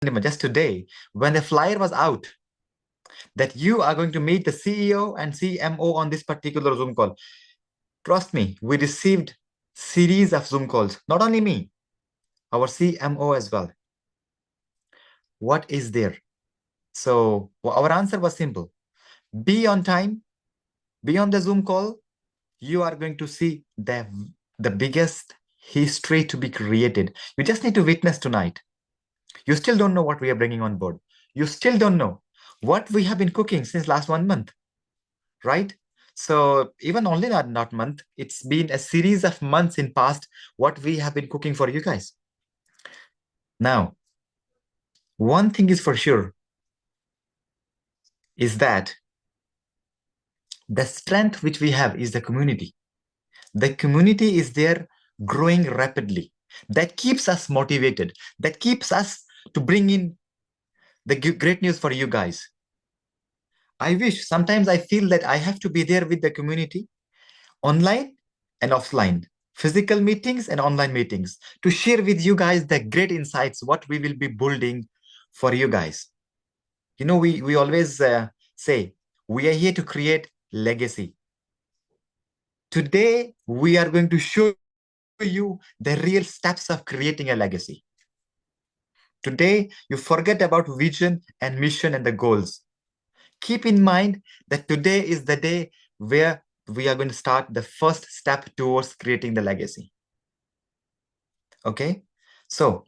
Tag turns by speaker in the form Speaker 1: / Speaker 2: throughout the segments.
Speaker 1: recently, but just today, when the flyer was out that you are going to meet the CEO and CMO on this particular Zoom call. Trust me, we received series of Zoom calls. Not only me, our CMO as well. What is there? So our answer was simple. Be on time, be on the Zoom call. You are going to see the biggest history to be created. You just need to witness tonight. You still don't know what we are bringing on board. You still don't know what we have been cooking since last 1 month, right? So even only not month, it's been a series of months in past what we have been cooking for you guys. Now, one thing is for sure is that the strength which we have is the community. The community is there growing rapidly. That keeps us motivated. That keeps us to bring in the great news for you guys. I wish sometimes I feel that I have to be there with the community online and offline, physical meetings and online meetings to share with you guys the great insights, what we will be building for you guys. You know, we always say we are here to create legacy. Today, we are going to show you the real steps of creating a legacy. Today, you forget about vision and mission and the goals. Keep in mind that today is the day where we are going to start the first step towards creating the legacy. Okay, so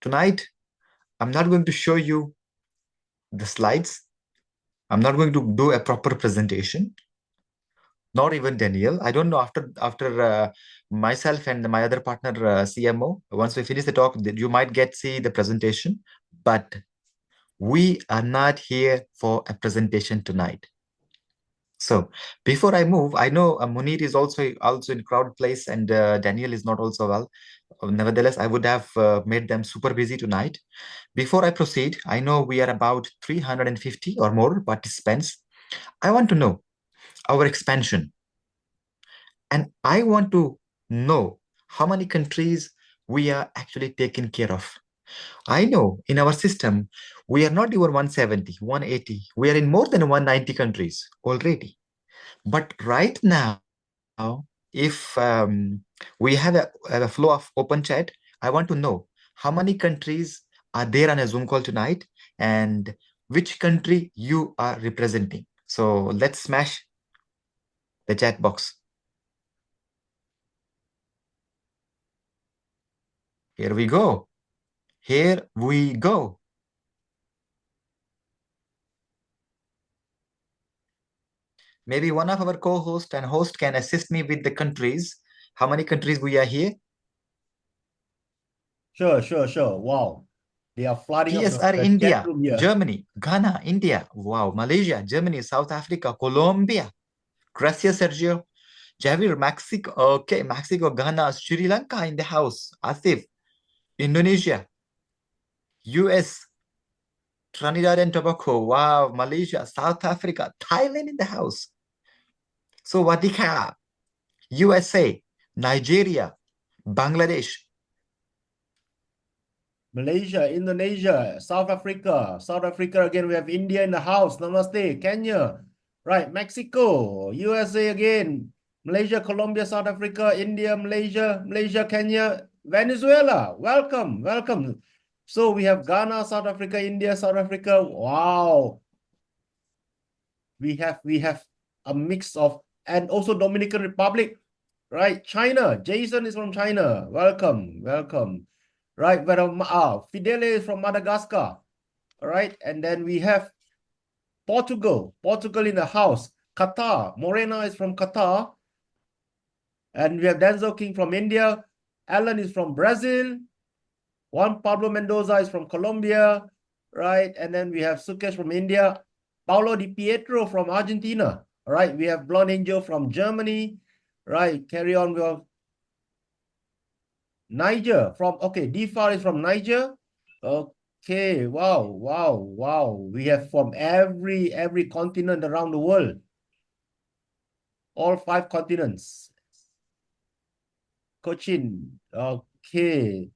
Speaker 1: tonight, I'm not going to show you the slides. I'm not going to do a proper presentation, nor even Daniel. I don't know after myself and my other partner, CMO, once we finish the talk, you might see the presentation, but we are not here for a presentation tonight. So before I move, I know Munir is also in crowd place and Daniel is not also well. Nevertheless, I would have made them super busy tonight. Before I proceed, I know we are about 350 or more participants. I want to know our expansion. And I want to know how many countries we are actually taking care of. I know in our system, we are not even 170, 180. We are in more than 190 countries already. But right now, if we have a flow of open chat, I want to know how many countries are there on a Zoom call tonight and which country you are representing. So let's smash the chat box. Here we go. Here we go. Maybe one of our co-host and host can assist me with the countries. How many countries we are here?
Speaker 2: Sure. Wow. They are flooding up
Speaker 1: TSR
Speaker 2: the chat
Speaker 1: India,
Speaker 2: room here.
Speaker 1: Germany, Ghana, India. Wow. Malaysia, Germany, South Africa, Colombia. Gracias, Sergio. Javier, Mexico. Okay, Mexico, Ghana, Sri Lanka in the house. Asif, Indonesia, US, Trinidad and Tobago. Wow. Malaysia, South Africa, Thailand in the house. So, Wadika, USA, Nigeria, Bangladesh.
Speaker 2: Malaysia, Indonesia, South Africa. South Africa again. We have India in the house. Namaste. Kenya. Right. Mexico. USA again. Malaysia, Colombia, South Africa, India, Malaysia, Kenya, Venezuela. Welcome. So we have Ghana, South Africa, India, South Africa. Wow. We have a mix of, and also Dominican Republic, right? China. Jason is from China. Welcome. Right, Fidele is from Madagascar. All right, and then we have Portugal in the house. Qatar, Morena is from Qatar. And we have Denzel King from India. Alan is from Brazil. Juan Pablo Mendoza is from Colombia, right? And then we have Sukesh from India. Paulo Di Pietro from Argentina. All right, we have Blonde Angel from Germany. Right, carry on. We have Niger Dfar is from Niger. Okay, wow. We have from every continent around the world. All 5 continents. Cochin. Okay.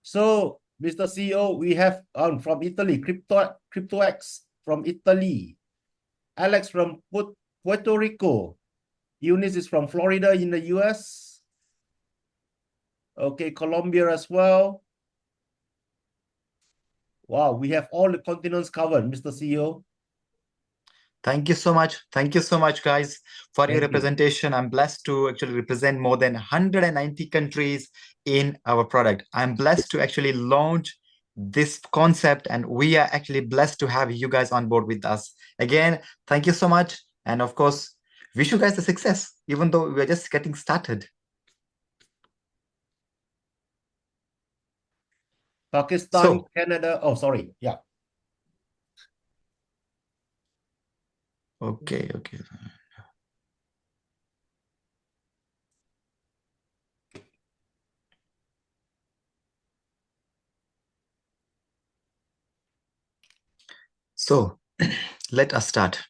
Speaker 2: So Mr. CEO, we have from Italy, CryptoX from Italy, Alex from Puerto Rico, Eunice is from Florida in the US. Okay, Colombia as well. Wow, we have all the continents covered, Mr. CEO.
Speaker 1: Thank you so much. Thank you so much, guys, for your
Speaker 2: Thank you.
Speaker 1: representation. I'm blessed to actually represent more than 190 countries in our product. I'm blessed to actually launch this concept, and we are actually blessed to have you guys on board with us. Again, thank you so much. And of course, wish you guys the success, even though we're just getting started.
Speaker 2: Pakistan,
Speaker 1: So,
Speaker 2: Canada. Oh, sorry. Yeah.
Speaker 1: okay. So, let us start.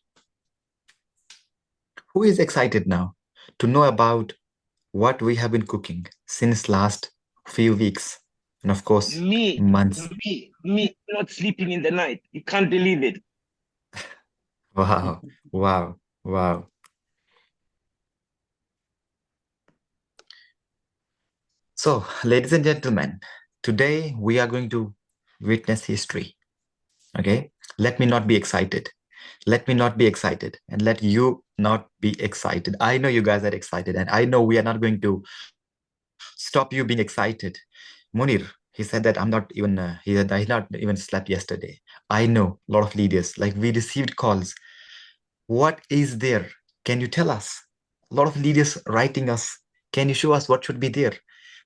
Speaker 1: Who is excited now to know about what we have been cooking since last few weeks and of course
Speaker 3: Me,
Speaker 1: months?
Speaker 3: me not sleeping in the night. You can't believe it.
Speaker 1: Wow, wow, wow. So, ladies and gentlemen, today we are going to witness history. Okay, let me not be excited. Let me not be excited, and let you not be excited. I know you guys are excited, and I know we are not going to stop you being excited. Munir, he said that I'm not even, he said I not even slept yesterday. I know a lot of leaders, like we received calls. What is there? Can you tell us? A lot of leaders writing us. Can you show us what should be there?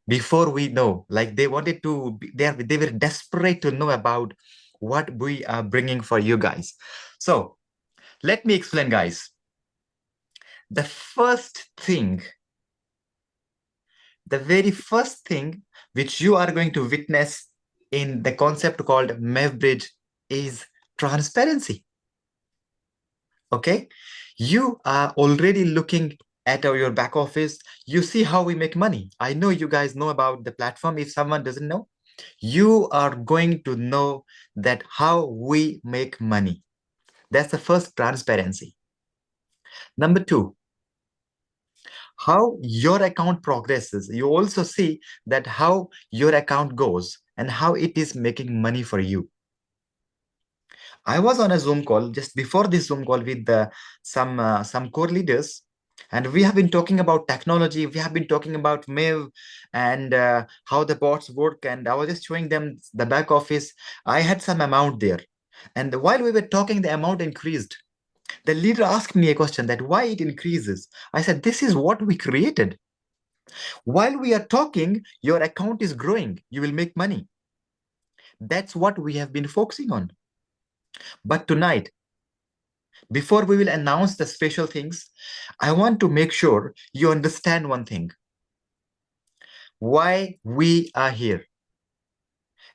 Speaker 1: Before we know, like they wanted to, they were desperate to know about what we are bringing for you guys. So let me explain, guys. The first thing, the very first thing which you are going to witness in the concept called MEVBridge is transparency. Okay, you are already looking at your back office. You see how we make money. I know you guys know about the platform. If someone doesn't know, you are going to know that how we make money. That's the first transparency. Number two, how your account progresses. You also see that how your account goes and how it is making money for you. I was on a Zoom call just before this Zoom call with some core leaders, and we have been talking about technology. We have been talking about MEV and how the bots work. And I was just showing them the back office. I had some amount there, and while we were talking, the amount increased. The leader asked me a question that why it increases. I said, this is what we created. While we are talking, your account is growing. You will make money. That's what we have been focusing on. But tonight, before we will announce the special things, I want to make sure you understand one thing. Why we are here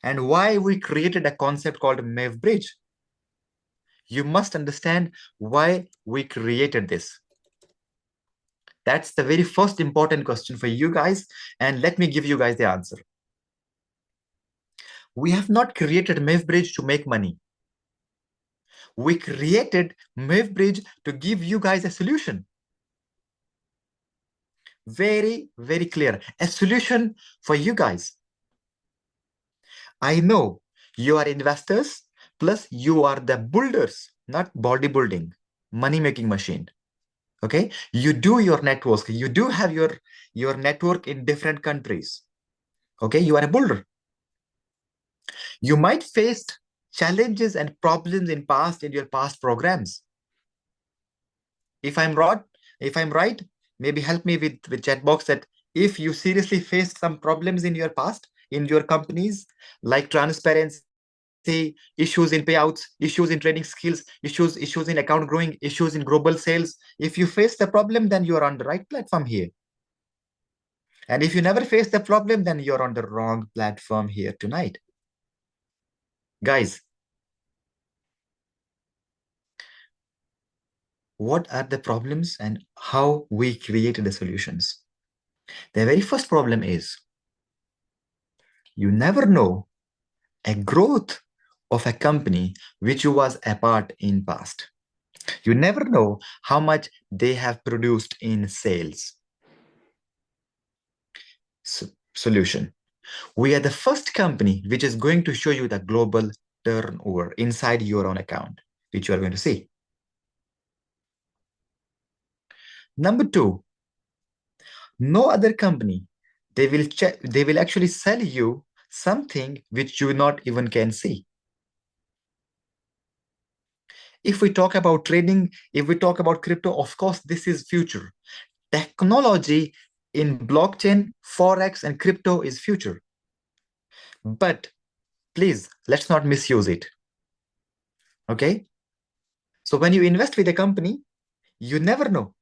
Speaker 1: and why we created a concept called MEVBridge. You must understand why we created this. That's the very first important question for you guys. And let me give you guys the answer. We have not created MEVBridge to make money. We created MEVBridge to give you guys a solution. Very, very clear. A solution for you guys. I know you are investors, plus you are the builders, not bodybuilding, money-making machine. Okay? You do your network. You do have your network in different countries. Okay? You are a builder. You might face challenges and problems in your past programs. If I'm right, maybe help me with chat box that if you seriously faced some problems in your past, in your companies, like transparency, issues in payouts, issues in trading skills, issues in account growing, issues in global sales. If you face the problem, then you're on the right platform here. And if you never face the problem, then you're on the wrong platform here tonight. Guys, what are the problems and how we created the solutions? The very first problem is you never know a growth of a company which you was a part in past. You never know how much they have produced in sales. Solution. We are the first company which is going to show you the global turnover inside your own account, which you are going to see. Number two, no other company, they will actually sell you something which you not even can see. If we talk about trading, if we talk about crypto, of course, this is future. Technology in blockchain, Forex, and crypto is future. But please, let's not misuse it. Okay? So when you invest with a company, you never know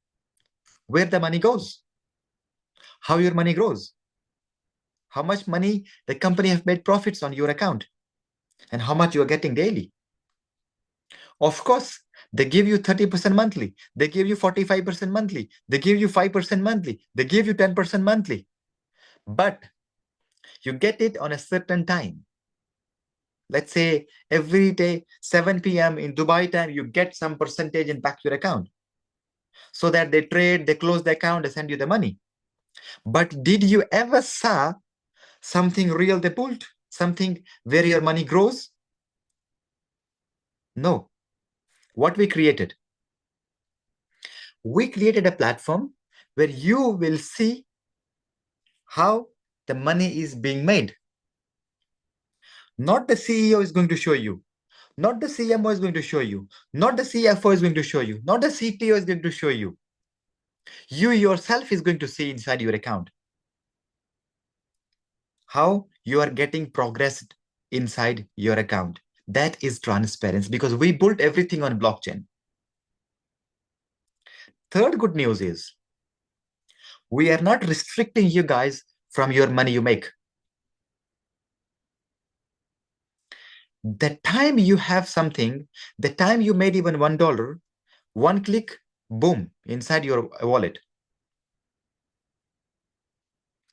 Speaker 1: where the money goes, how your money grows, how much money the company have made profits on your account, and how much you are getting daily. Of course, they give you 30% monthly. They give you 45% monthly. They give you 5% monthly. They give you 10% monthly. But you get it on a certain time. Let's say every day, 7 p.m. in Dubai time, you get some percentage in back your account. So that they trade, they close the account, they send you the money. But did you ever saw something real they pulled? Something where your money grows? No. What we created? We created a platform where you will see how the money is being made. Not the CEO is going to show you. Not the CMO is going to show you. Not the CFO is going to show you. Not the CTO is going to show you. You yourself is going to see inside your account how you are getting progress inside your account. That is transparency because we built everything on blockchain. Third good news is we are not restricting you guys from your money you make. The time you have something, the time you made even $1, one click, boom, inside your wallet.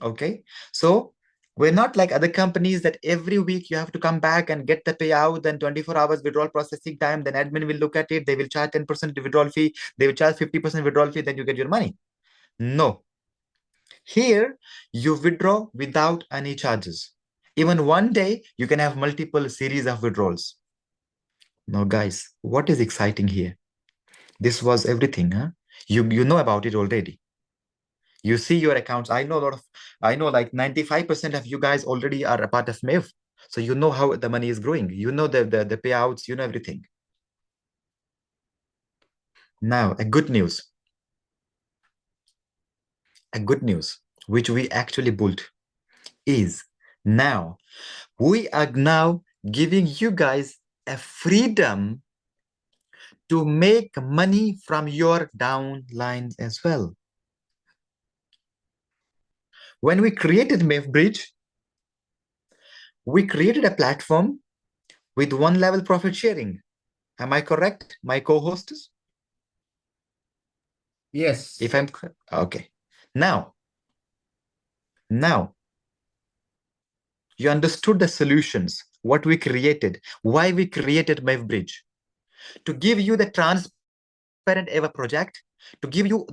Speaker 1: Okay, so we're not like other companies that every week you have to come back and get the payout, then 24 hours withdrawal processing time, then admin will look at it, they will charge 10% withdrawal fee, they will charge 50% withdrawal fee, then you get your money. No. Here, you withdraw without any charges. Even one day, you can have multiple series of withdrawals. Now, guys, what is exciting here? This was everything, huh? You know about it already. You see your accounts. I know like 95% of you guys already are a part of MEV. So you know how the money is growing. You know the payouts, you know everything. Now, a good news, which we actually built is now we are now giving you guys a freedom to make money from your downlines as well. When we created MEVBridge, we created a platform with one level profit sharing. Am I correct, my co-hosts?
Speaker 2: Yes.
Speaker 1: If I'm okay. Now, you understood the solutions, what we created, why we created MEVBridge, to give you the transparent ever project, to give you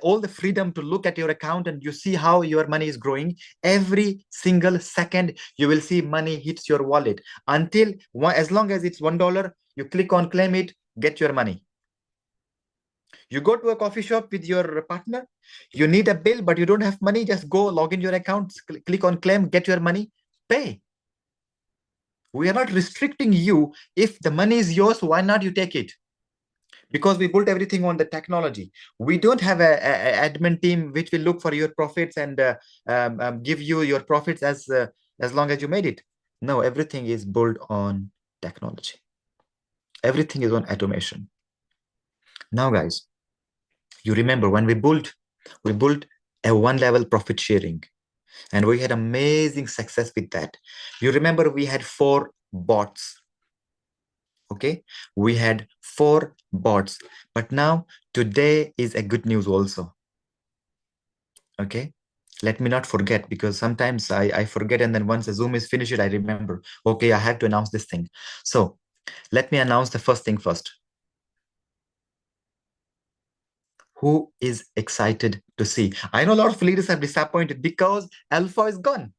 Speaker 1: all the freedom to look at your account and you see how your money is growing. Every single second, you will see money hits your wallet until as long as it's $1, you click on claim it, get your money. You go to a coffee shop with your partner, you need a bill, but you don't have money, just go log in your account, click on claim, get your money, pay. We are not restricting you. If the money is yours, why not you take it? Because we built everything on the technology. We don't have a admin team which will look for your profits and give you your profits as long as you made it. No, everything is built on technology. Everything is on automation. Now, guys, you remember when we built a one-level profit sharing, and we had amazing success with that. You remember we had 4 bots. Okay, we had 4 bots, but now today is a good news also. Okay, Let me not forget, because sometimes I forget, and then once the Zoom is finished, I remember, okay, I have to announce this thing. So let me announce the first thing first. Who is excited to see? I know a lot of leaders are disappointed because alpha is gone.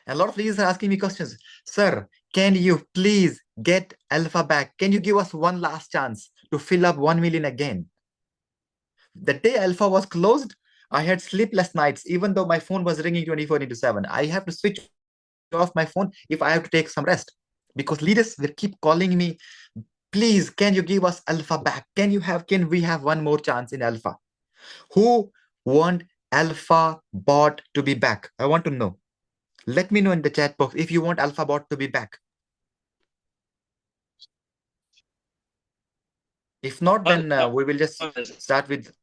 Speaker 1: A lot of leaders are asking me questions. Sir, can you please get alpha back? Can you give us one last chance to fill up 1 million again? The day alpha was closed, I had sleepless nights, even though my phone was ringing 24/7. I have to switch off my phone if I have to take some rest, because leaders will keep calling me, please, can you give us alpha back? Can we have one more chance in alpha? Who want alpha bot to be back? I want to know. Let me know in the chat box if you want alpha bot to be back. If not, then we will just start with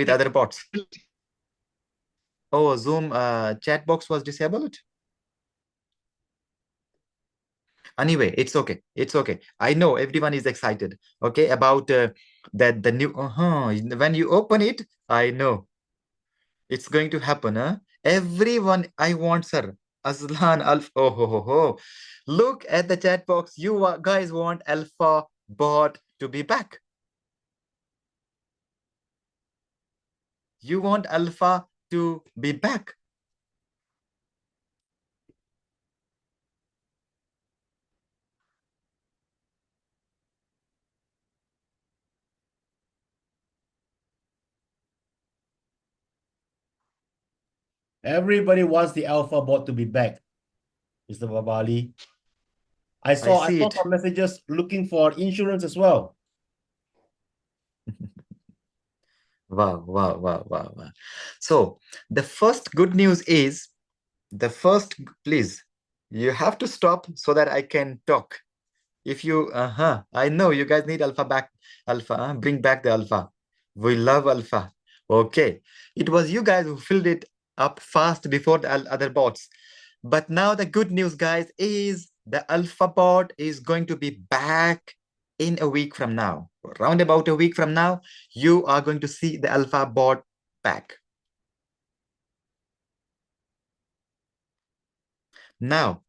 Speaker 1: other bots. Oh, Zoom chat box was disabled. Anyway, it's okay. It's okay. I know everyone is excited. Okay, about the new. When you open it, I know it's going to happen. Huh? Everyone, I want, sir. Aslan Alpha. Oh ho ho ho! Look at the chat box. You guys want Alpha bot to be back. You want Alpha to be back.
Speaker 2: Everybody wants the alpha bot to be back, Mr. Babali. I saw
Speaker 1: see it.
Speaker 2: some messages looking for insurance as well.
Speaker 1: Wow, wow, wow, wow, wow. So the first good news is please, you have to stop so that I can talk. If you, I know you guys need alpha back, bring back the alpha. We love alpha. Okay. It was you guys who filled it up fast before the other bots. But now the good news, guys, is the alpha bot is going to be back in a week from now. Around about a week from now, you are going to see the alpha bot back. Now,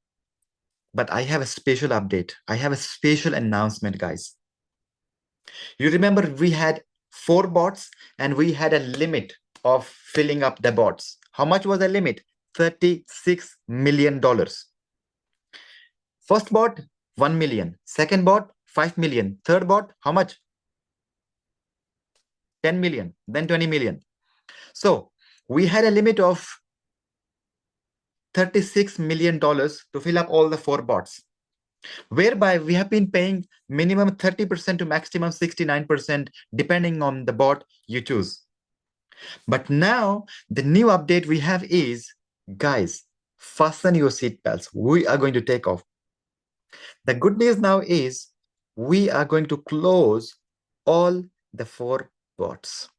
Speaker 1: but I have a special update. I have a special announcement, guys. You remember we had 4 bots and we had a limit of filling up the bots. How much was the limit? $36 million. First bot, 1 million. Second bot, 5 million. Third bot, how much? 10 million, then 20 million. So we had a limit of $36 million to fill up all the 4 bots, whereby we have been paying minimum 30% to maximum 69%, depending on the bot you choose. But now the new update we have is, guys, fasten your seatbelts. We are going to take off. The good news now is we are going to close all the 4 bots.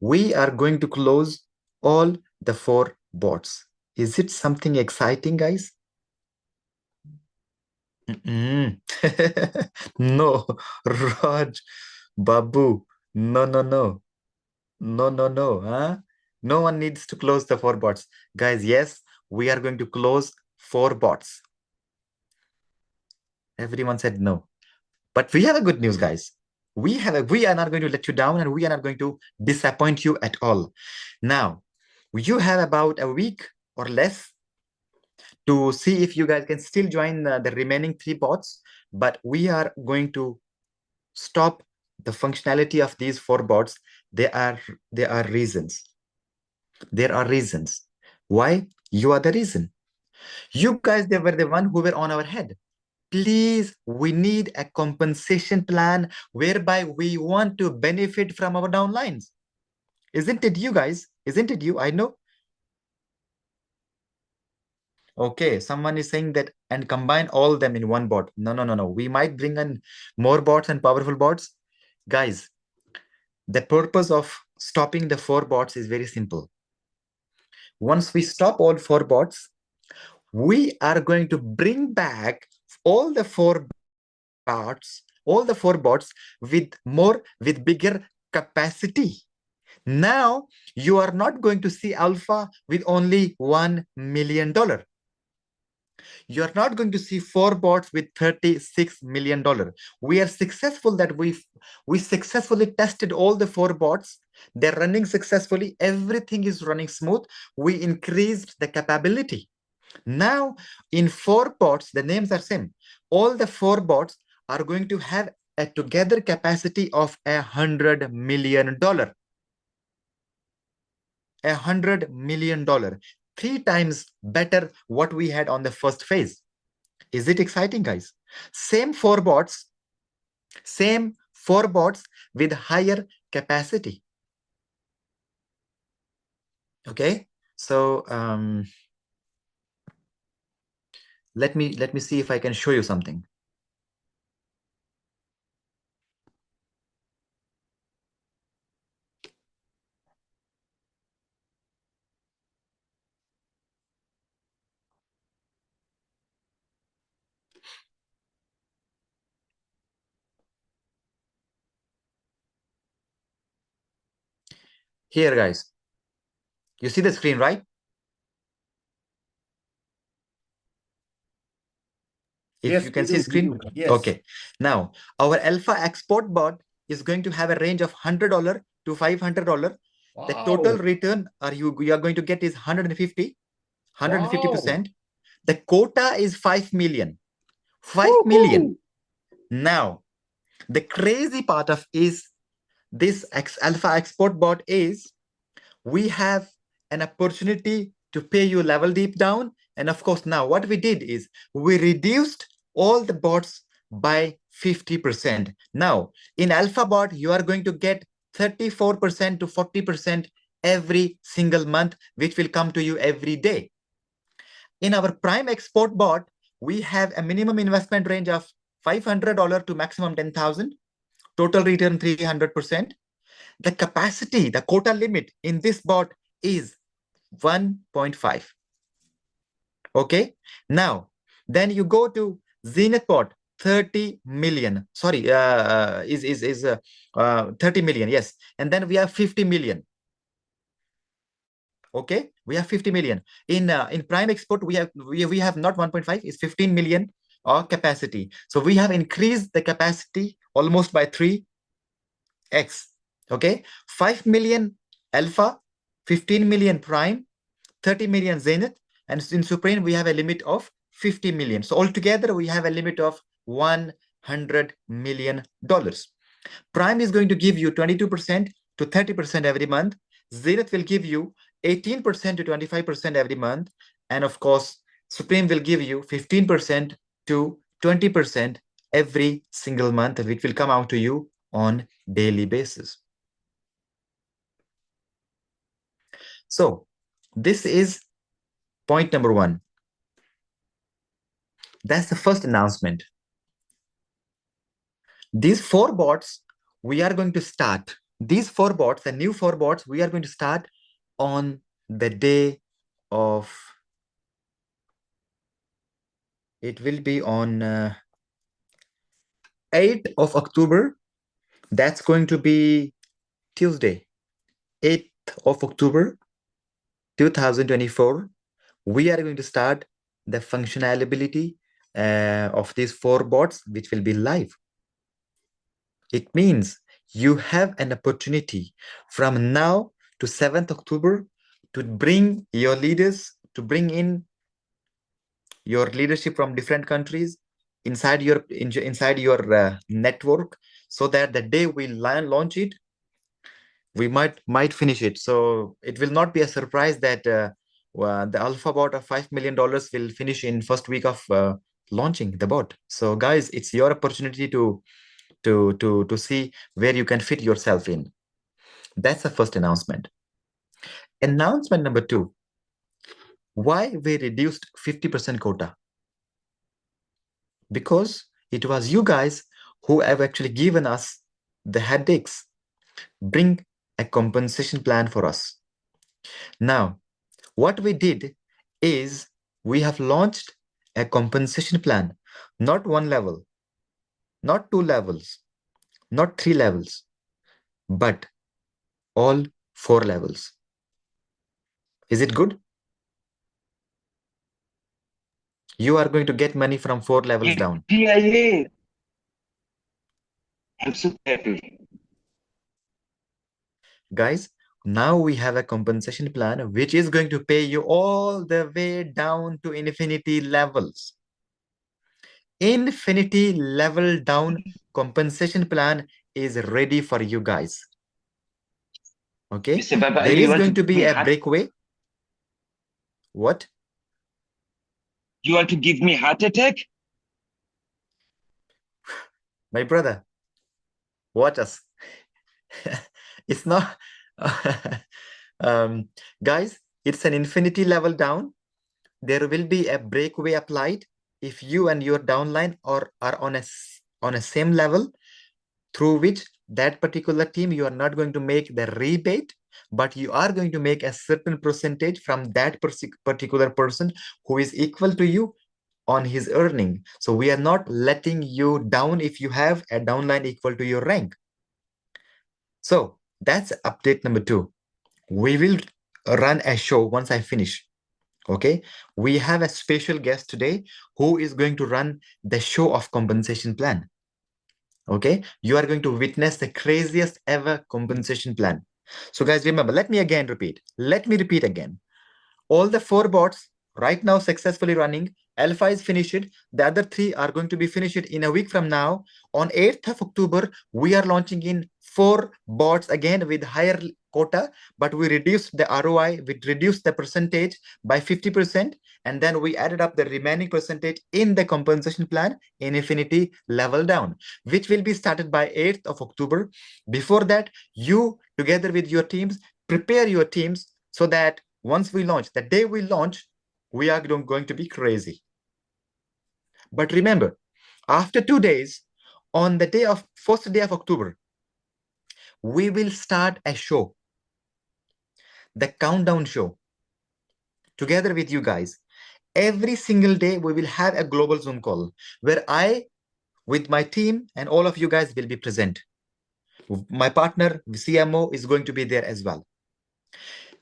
Speaker 1: We are going to close all the 4 bots. Is it something exciting, guys? No, Raj, Babu, no, no, no. No, no, no. Huh? No one needs to close the 4 bots. Guys, yes, we are going to close 4 bots. Everyone said no. But we have a good news, guys. We are not going to let you down, and we are not going to disappoint you at all. Now, you have about a week or less to see if you guys can still join the remaining 3 bots, but we are going to stop the functionality of these 4 bots. There are reasons. There are reasons. Why? You are the reason. You guys, they were the one who were on our head. Please, we need a compensation plan whereby we want to benefit from our downlines. Isn't it you guys? Isn't it you? I know. Okay, someone is saying that and combine all them in one bot. No, no, no, no. We might bring in more bots and powerful bots. Guys, the purpose of stopping the 4 bots is very simple. Once we stop all 4 bots, we are going to bring back all the 4 bots with bigger capacity. Now you are not going to see alpha with only $1 million. You're not going to see 4 bots with $36 million. We are successful that we successfully tested all the 4 bots. They're running successfully. Everything is running smooth. We increased the capability. Now in 4 bots, the names are same. All the 4 bots are going to have a together capacity of $100 million. $100 million. 3 times better what we had on the first phase. Is it exciting, guys? Same 4 bots with higher capacity. Okay, so let me see if I can show you something. Here, guys, you see the screen, right? If
Speaker 2: Yes,
Speaker 1: you can
Speaker 2: we
Speaker 1: see
Speaker 2: do. We
Speaker 1: screen.
Speaker 2: do. Yes.
Speaker 1: Okay, now our alpha export bot is going to have a range of $100 to $500. The total
Speaker 2: Wow.
Speaker 1: return you are going to get is 150%.
Speaker 2: Wow.
Speaker 1: The quota is 5 million. 5 million.
Speaker 2: Woohoo.
Speaker 1: Now, the crazy part of is this alpha export bot is we have an opportunity to pay you level deep down. And of course, now what we did is we reduced all the bots by 50%. Now, in alpha bot, you are going to get 34% to 40% every single month, which will come to you every day. In our prime export bot, we have a minimum investment range of $500 to maximum 10,000, total return 300%. The capacity, the quota limit in this bot is 1.5. Okay. Now, then you go to Zenith bot, 30 million. Sorry, is 30 million. Yes. And then we have 50 million. Okay, we have 50 million in prime export. We have not 1.5, it's 15 million capacity. So we have increased the capacity almost by 3x. Okay, 5 million alpha, 15 million prime, 30 million zenith, and in supreme we have a limit of 50 million. So altogether we have a limit of $100 million. Prime is going to give you 22% to 30% every month. Zenith will give you 18% to 25% every month. And of course, Supreme will give you 15% to 20% every single month, which will come out to you on daily basis. So this is point number 1. That's the first announcement. These 4 bots, we are going to start. These 4 bots, the new 4 bots, we are going to start on the day of, it will be on 8th of October. That's going to be Tuesday, 8th of October, 2024. We are going to start the functionality of these 4 bots, which will be live. It means you have an opportunity from now to 7th October to bring your leaders, to bring in your leadership from different countries inside your network, so that the day we launch it, we might finish it. So it will not be a surprise that the alpha bot of $5 million will finish in first week of launching the bot. So guys, it's your opportunity to see where you can fit yourself in. That's the first announcement. Announcement number 2, why we reduced 50% quota? Because it was you guys who have actually given us the headaches. Bring a compensation plan for us. Now, what we did is we have launched a compensation plan, not 1 level, not 2 levels, not 3 levels, but all 4 levels. Is it good? You are going to get money from 4 levels down.
Speaker 3: Yeah. I'm super happy.
Speaker 1: Guys, now we have a compensation plan which is going to pay you all the way down to infinity levels. Infinity level down compensation plan is ready for you guys. Okay,
Speaker 3: Mr. Baba,
Speaker 1: there
Speaker 3: you
Speaker 1: is
Speaker 3: want
Speaker 1: going
Speaker 3: to
Speaker 1: to
Speaker 3: give
Speaker 1: be
Speaker 3: me
Speaker 1: a
Speaker 3: heart?
Speaker 1: breakaway. What?
Speaker 3: You want to give me heart attack?
Speaker 1: My brother, watch us. It's not guys, it's an infinity level down. There will be a breakaway applied if you and your downline are on a same level, through which that particular team you are not going to make the rebate, but you are going to make a certain percentage from that particular person who is equal to you on his earning. So we are not letting you down if you have a downline equal to your rank. So that's update number 2. We will run a show once I finish. Okay, we have a special guest today who is going to run the show of compensation plan. Okay, you are going to witness the craziest ever compensation plan. So guys, remember, let me repeat again. All the 4 bots right now successfully running. Alpha is finished. The other 3 are going to be finished in a week from now. On 8th of October, we are launching in 4 bots again with higher quota, but we reduced the ROI, we reduced the percentage by 50%, and then we added up the remaining percentage in the compensation plan in infinity level down, which will be started by 8th of October. Before that, you together with your teams, prepare your teams so that once we launch, the day we launch, we are going to be crazy. But remember, after 2 days, on the day of first day of October, we will start a show, the countdown show, together with you guys. Every single day, we will have a global Zoom call where I, with my team, and all of you guys will be present. My partner, CMO, is going to be there as well.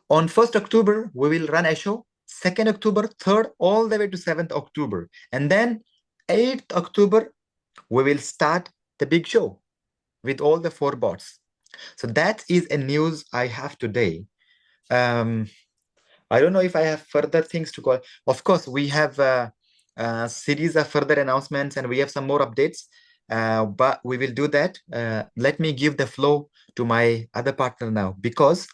Speaker 1: On 1st October, we will run a show. 2nd October, 3rd, all the way to 7th October. And then 8th October, we will start the big show with all the 4 bots. So that is a news I have today. I don't know if I have further things to call. Of course, we have a series of further announcements and we have some more updates, but we will do that. Let me give the flow to my other partner now, because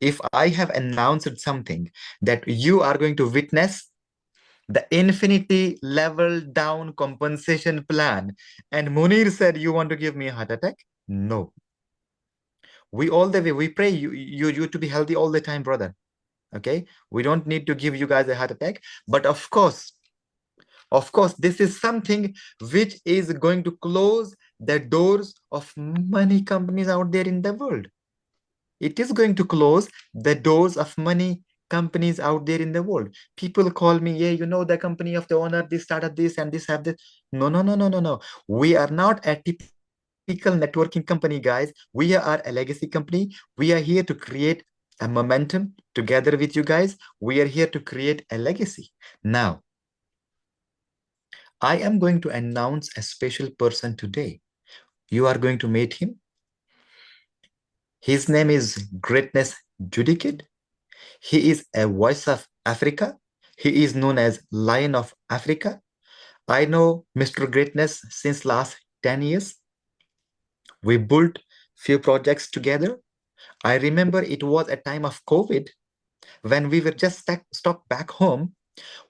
Speaker 1: if I have announced something that you are going to witness the infinity level down compensation plan, and Munir said, you want to give me a heart attack? No. We all the way, we pray you to be healthy all the time, brother. Okay, we don't need to give you guys a heart attack, but of course, this is something which is going to close the doors of many companies out there in the world. It is going to close the doors of many companies out there in the world. People call me, yeah, you know, the company of the owner, this started this and this have this. No, no, no, no, no, no. We are not a typical networking company, guys. We are a legacy company. We are here to create a momentum together with you guys. We are here to create a legacy. Now, I am going to announce a special person today. You are going to meet him. His name is Greatness Judicate. He is a voice of Africa. He is known as Lion of Africa. I know Mr. Greatness since last 10 years. We built few projects together. I remember it was a time of COVID when we were just stuck back home.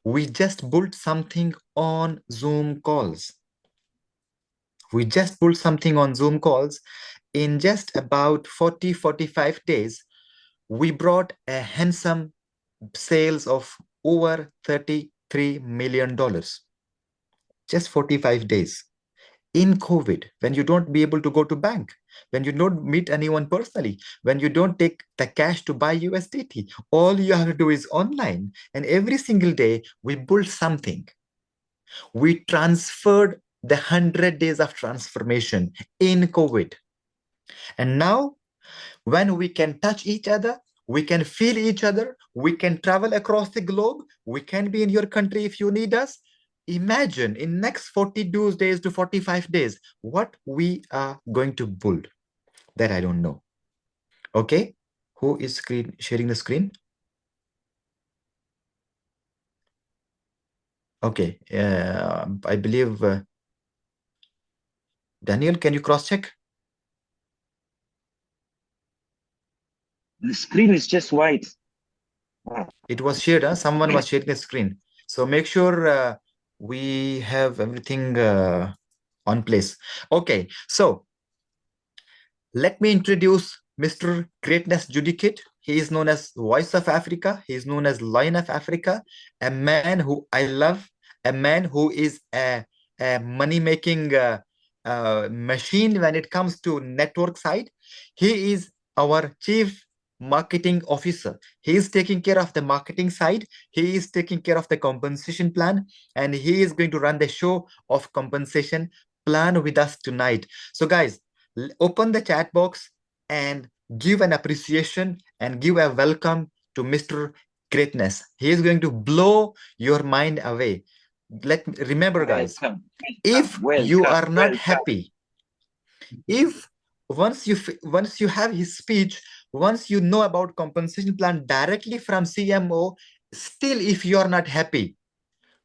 Speaker 1: We just built something on Zoom calls. We just built something on Zoom calls. In just about 40-45 days, we brought a handsome sales of over $33 million. Just 45 days. In COVID, when you don't be able to go to bank, when you don't meet anyone personally, when you don't take the cash to buy USDT, all you have to do is online. And every single day, we built something. We transferred the 100 days of transformation in COVID. And now when we can touch each other, we can feel each other, we can travel across the globe, we can be in your country if you need us. Imagine in next 42 days to 45 days, what we are going to build. That I don't know. Okay, who is sharing the screen? Okay, I believe Daniel, can you cross check?
Speaker 3: The screen is just white.
Speaker 1: It was shared, huh? Someone was sharing the screen. So make sure we have everything on place. Okay, so let me introduce Mr. Greatness Judicate. He is known as Voice of Africa. He is known as Lion of Africa, a man who I love, a man who is a money-making machine when it comes to network side. He is our chief marketing officer. He is taking care of the marketing side. He is taking care of the compensation plan, and he is going to run the show of compensation plan with us tonight. So guys, open the chat box and give an appreciation and give a welcome to Mr. Greatness. He is going to blow your mind away. Remember, guys,
Speaker 3: Welcome.
Speaker 1: if you
Speaker 3: Welcome.
Speaker 1: are not happy, if once you have his speech, once you know about compensation plan directly from CMO, still if you are not happy,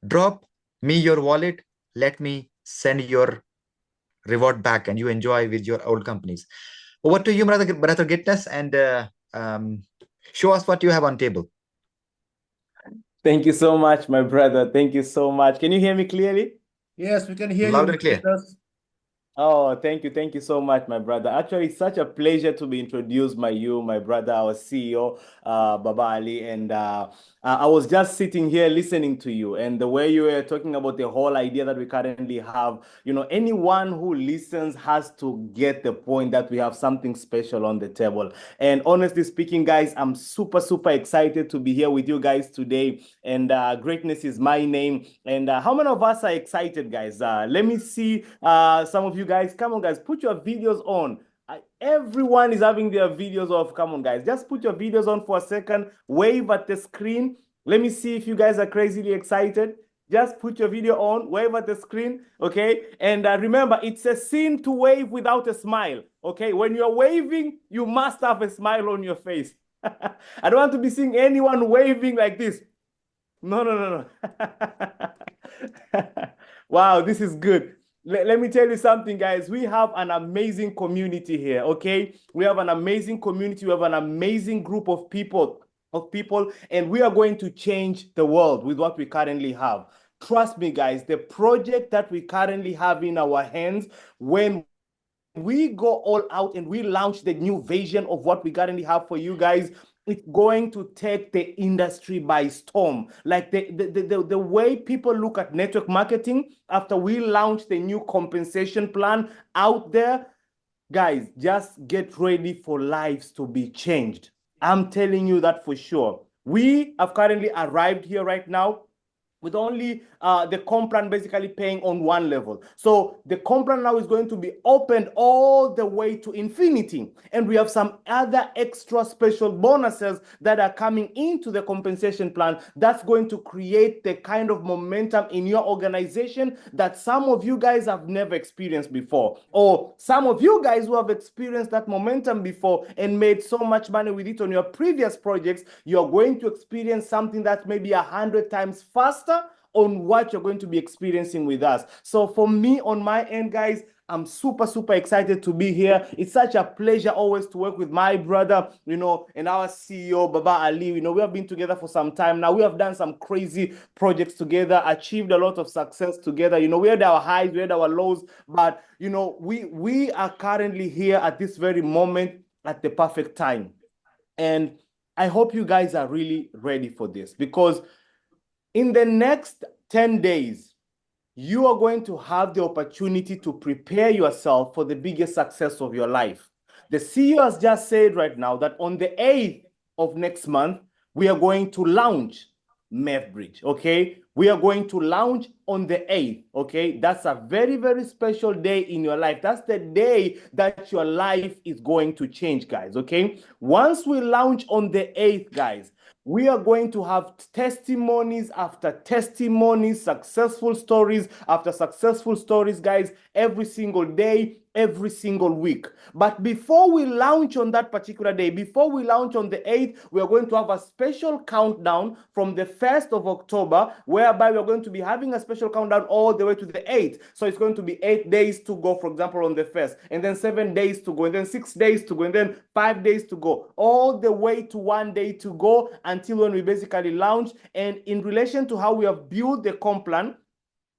Speaker 1: drop me your wallet, let me send your reward back and you enjoy with your old companies. Over to you, brother Gitness, and show us what you have on table.
Speaker 2: Thank you so much, my brother. Thank you so much. Can you hear me clearly? Yes, we can hear
Speaker 1: Loud
Speaker 2: you.
Speaker 1: and clear.
Speaker 2: Oh, thank you. Thank you so much, my brother. Actually, it's such a pleasure to be introduced by you, my brother, our CEO, Baba Ali. And I was just sitting here listening to you, and the way you were talking about the whole idea that we currently have, anyone who listens has to get the point that we have something special on the table. And honestly speaking, guys, I'm super, super excited to be here with you guys today. And greatness is my name. And how many of us are excited, guys? Let me see some of you guys. Come on, guys, put your videos on. Everyone is having their videos off. Come on, guys, just put your videos on for a second. Wave at the screen. Let me see if you guys are crazily excited. Just put your video on, wave at the screen, okay? And remember, it's a sin to wave without a smile, okay? When you're waving, you must have a smile on your face. I don't want to be seeing anyone waving like this. No, no, no, no. Wow, this is good. Let me tell you something, guys. We have an amazing community here, okay? We have an amazing community. We have an amazing group of people, and we are going to change the world with what we currently have. Trust me, guys, the project that we currently have in our hands, when we go all out and we launch the new vision of what we currently have for you guys, it's going to take the industry by storm. Like the way people look at network marketing after we launch the new compensation plan out there, guys, just get ready for lives to be changed. I'm telling you that for sure. We have currently arrived here right now with only the comp plan basically paying on one level. So the comp plan now is going to be opened all the way to infinity. And we have some other extra special bonuses that are coming into the compensation plan that's going to create the kind of momentum in your organization that some of you guys have never experienced before. Or some of you guys who have experienced that momentum before and made so much money with it on your previous projects, you're going to experience something that's maybe 100 times faster on what you're going to be experiencing with us. So for me, on my end, guys, I'm super, super excited to be here. It's such a pleasure always to work with my brother, and our CEO, Baba Ali. We have been together for some time now. We have done some crazy projects together, achieved a lot of success together. We had our highs, we had our lows, but, we are currently here at this very moment at the perfect time. And I hope you guys are really ready for this, because in the next 10 days, you are going to have the opportunity to prepare yourself for the biggest success of your life. The CEO has just said right now that on the 8th of next month, we are going to launch MEVBridge, okay? We are going to launch on the 8th, okay? That's a very, very special day in your life. That's the day that your life is going to change, guys, okay? Once we launch on the 8th, guys, we are going to have testimonies after testimonies, successful stories after successful stories, guys, every single day, every single week. But before we launch on that particular day, before we launch on the 8th, we are going to have a special countdown from the 1st of October, whereby we're going to be having a special countdown all the way to the 8th. So it's going to be 8 days to go, for example, on the 1st, and then 7 days to go, and then 6 days to go, and then 5 days to go, all the way to 1 day to go until when we basically launch. And in relation to how we have built the comp plan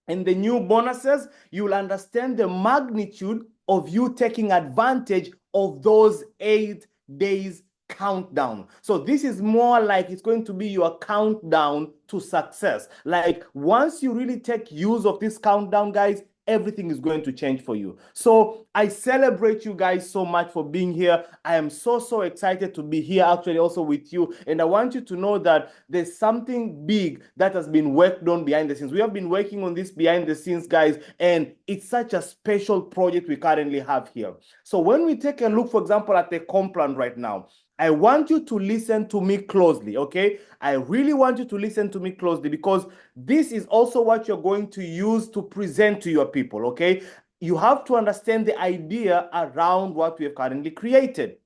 Speaker 2: and the new bonuses, you'll understand the magnitude of you taking advantage of those 8 days countdown. So this is more like it's going to be your countdown to success. Like once you really take use of this countdown, guys, everything is going to change for you. So I celebrate you guys so much for being here. I am so excited to be here actually also with you. And I want you to know that there's something big that has been worked on behind the scenes. We have been working on this behind the scenes, guys, and it's such a special project we currently have here. So when we take a look, for example, at the comp plan right now, I want you to listen to me closely, okay? I really want you to listen to me closely because this is also what you're going to use to present to your people, okay? You have to understand the idea around what we have currently created.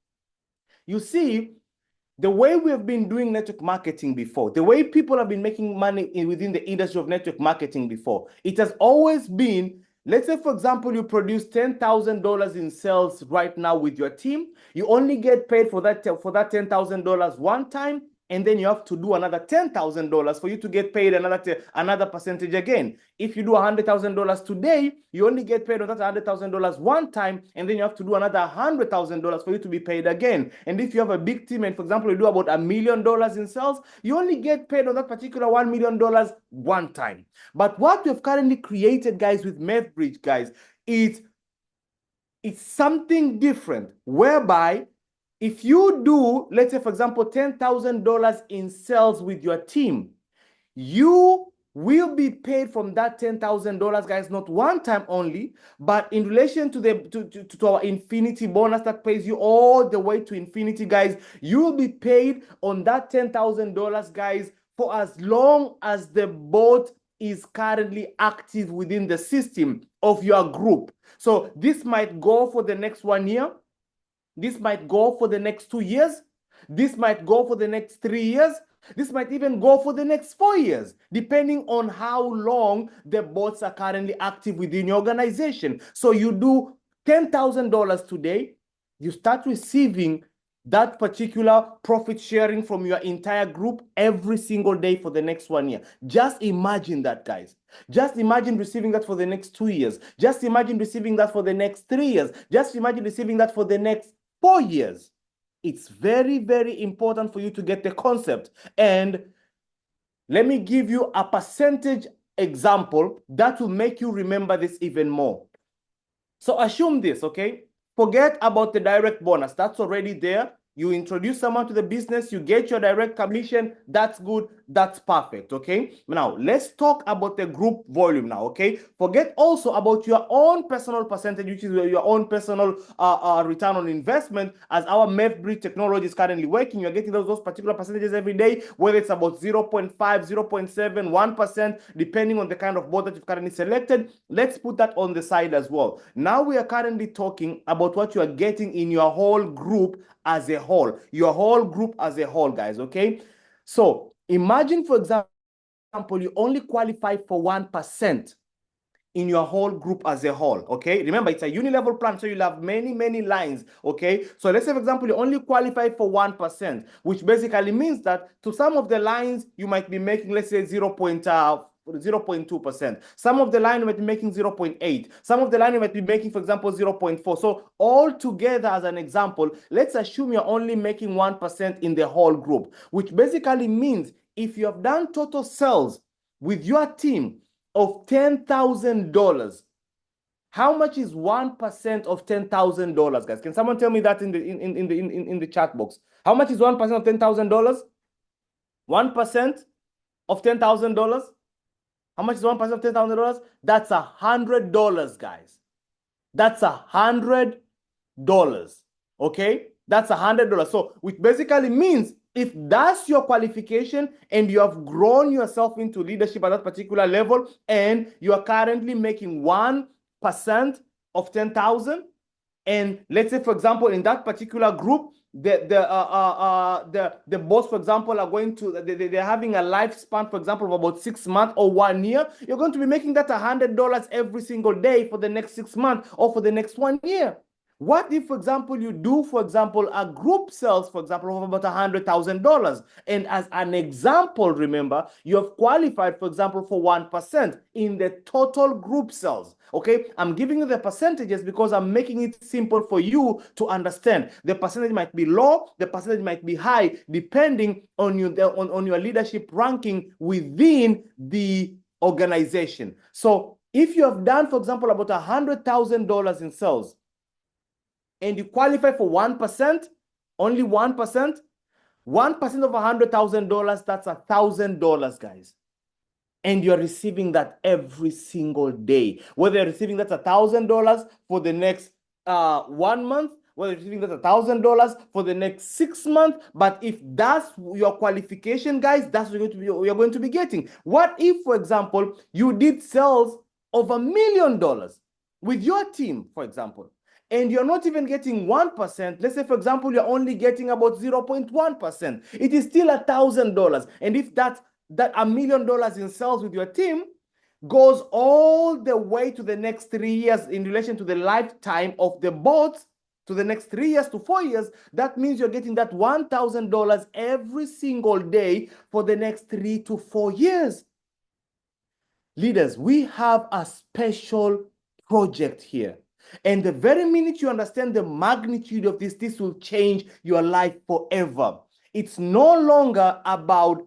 Speaker 2: You see, the way we have been doing network marketing before, the way people have been making money within the industry of network marketing before, it has always been, let's say, for example, you produce $10,000 in sales right now with your team. You only get paid for that $10,000 one time, and then you have to do another $10,000 for you to get paid another percentage again. If you do $100,000 today, you only get paid on that $100,000 one time, and then you have to do another $100,000 for you to be paid again. And if you have a big team, and for example, you do about $1 million in sales, you only get paid on that particular $1 million one time. But what we've currently created, guys, with MEVBridge, guys, it's something different, whereby if you do, let's say, for example, $10,000 in sales with your team, you will be paid from that $10,000, guys, not one time only, but in relation to to our infinity bonus that pays you all the way to infinity, guys, you will be paid on that $10,000, guys, for as long as the bot is currently active within the system of your group. So this might go for the next 1 year. This might go for the next 2 years. This might go for the next 3 years. This might even go for the next 4 years, depending on how long the bots are currently active within your organization. So you do $10,000 today, you start receiving that particular profit sharing from your entire group every single day for the next 1 year. Just imagine that, guys. Just imagine receiving that for the next 2 years. Just imagine receiving that for the next 3 years. Just imagine receiving that for the next 4 years. It's very, very important for you to get the concept. And let me give you a percentage example that will make you remember this even more. So assume this, okay? Forget about the direct bonus. That's already there. You introduce someone to the business, you get your direct commission. That's good. That's perfect, okay? Now, let's talk about the group volume now, okay? Forget also about your own personal percentage, which is your own personal return on investment. As our MEVBridge technology is currently working, you're getting those particular percentages every day, whether it's about 0.5, 0.7, 1%, depending on the kind of bot that you've currently selected. Let's put that on the side as well. Now we are currently talking about what you are getting in your whole group as a whole, your whole group as a whole, guys, okay? So imagine, for example, you only qualify for 1% in your whole group as a whole, okay? Remember, it's a unilevel plan, so you'll have many lines, okay? So let's say, for example, you only qualify for 1%, which basically means that to some of the lines, you might be making, let's say, 0.2%. Some of the line you might be making 0.8. Some of the line you might be making, for example, 0.4. So all together, as an example, let's assume you're only making 1% in the whole group, which basically means if you have done total sales with your team of $10,000, how much is 1% of $10,000, guys? Can someone tell me that in the chat box? How much is 1% of $10,000? 1%? of $10,000? How much is 1% of $10,000? That's $100, guys. That's $100. Okay? That's $100. So which basically means if that's your qualification and you have grown yourself into leadership at that particular level and you are currently making 1% of 10,000, and let's say, for example, in that particular group, the boss, for example, are going to they're having a lifespan, for example, of about 6 months or 1 year. You're going to be making that $100 every single day for the next 6 months or for the next 1 year. What if, for example, you do, for example, a group sales, for example, of about $100,000, and as an example, remember, you have qualified, for example, for 1% in the total group sales. Okay, I'm giving you the percentages because I'm making it simple for you to understand. The percentage might be low, the percentage might be high, depending on your leadership ranking within the organization. So if you have done, for example, about $100,000 in sales, and you qualify for 1%, only 1%, 1% of $100,000, that's $1,000, guys. And you're receiving that every single day. Whether you're receiving that $1,000 for the next 1 month, whether you're receiving that $1,000 for the next 6 months, but if that's your qualification, guys, that's what you're going to be getting. What if, for example, you did sales of $1 million with your team, for example, and you're not even getting 1%, let's say, for example, you're only getting about 0.1%, it is still $1,000. And if that $1 million in sales with your team goes all the way to the next 3 years in relation to the lifetime of the bots, to the next 3 years to 4 years, that means you're getting that $1,000 every single day for the next 3 to 4 years. Leaders, we have a special project here. And the very minute you understand the magnitude of this will change your life forever. It's no longer about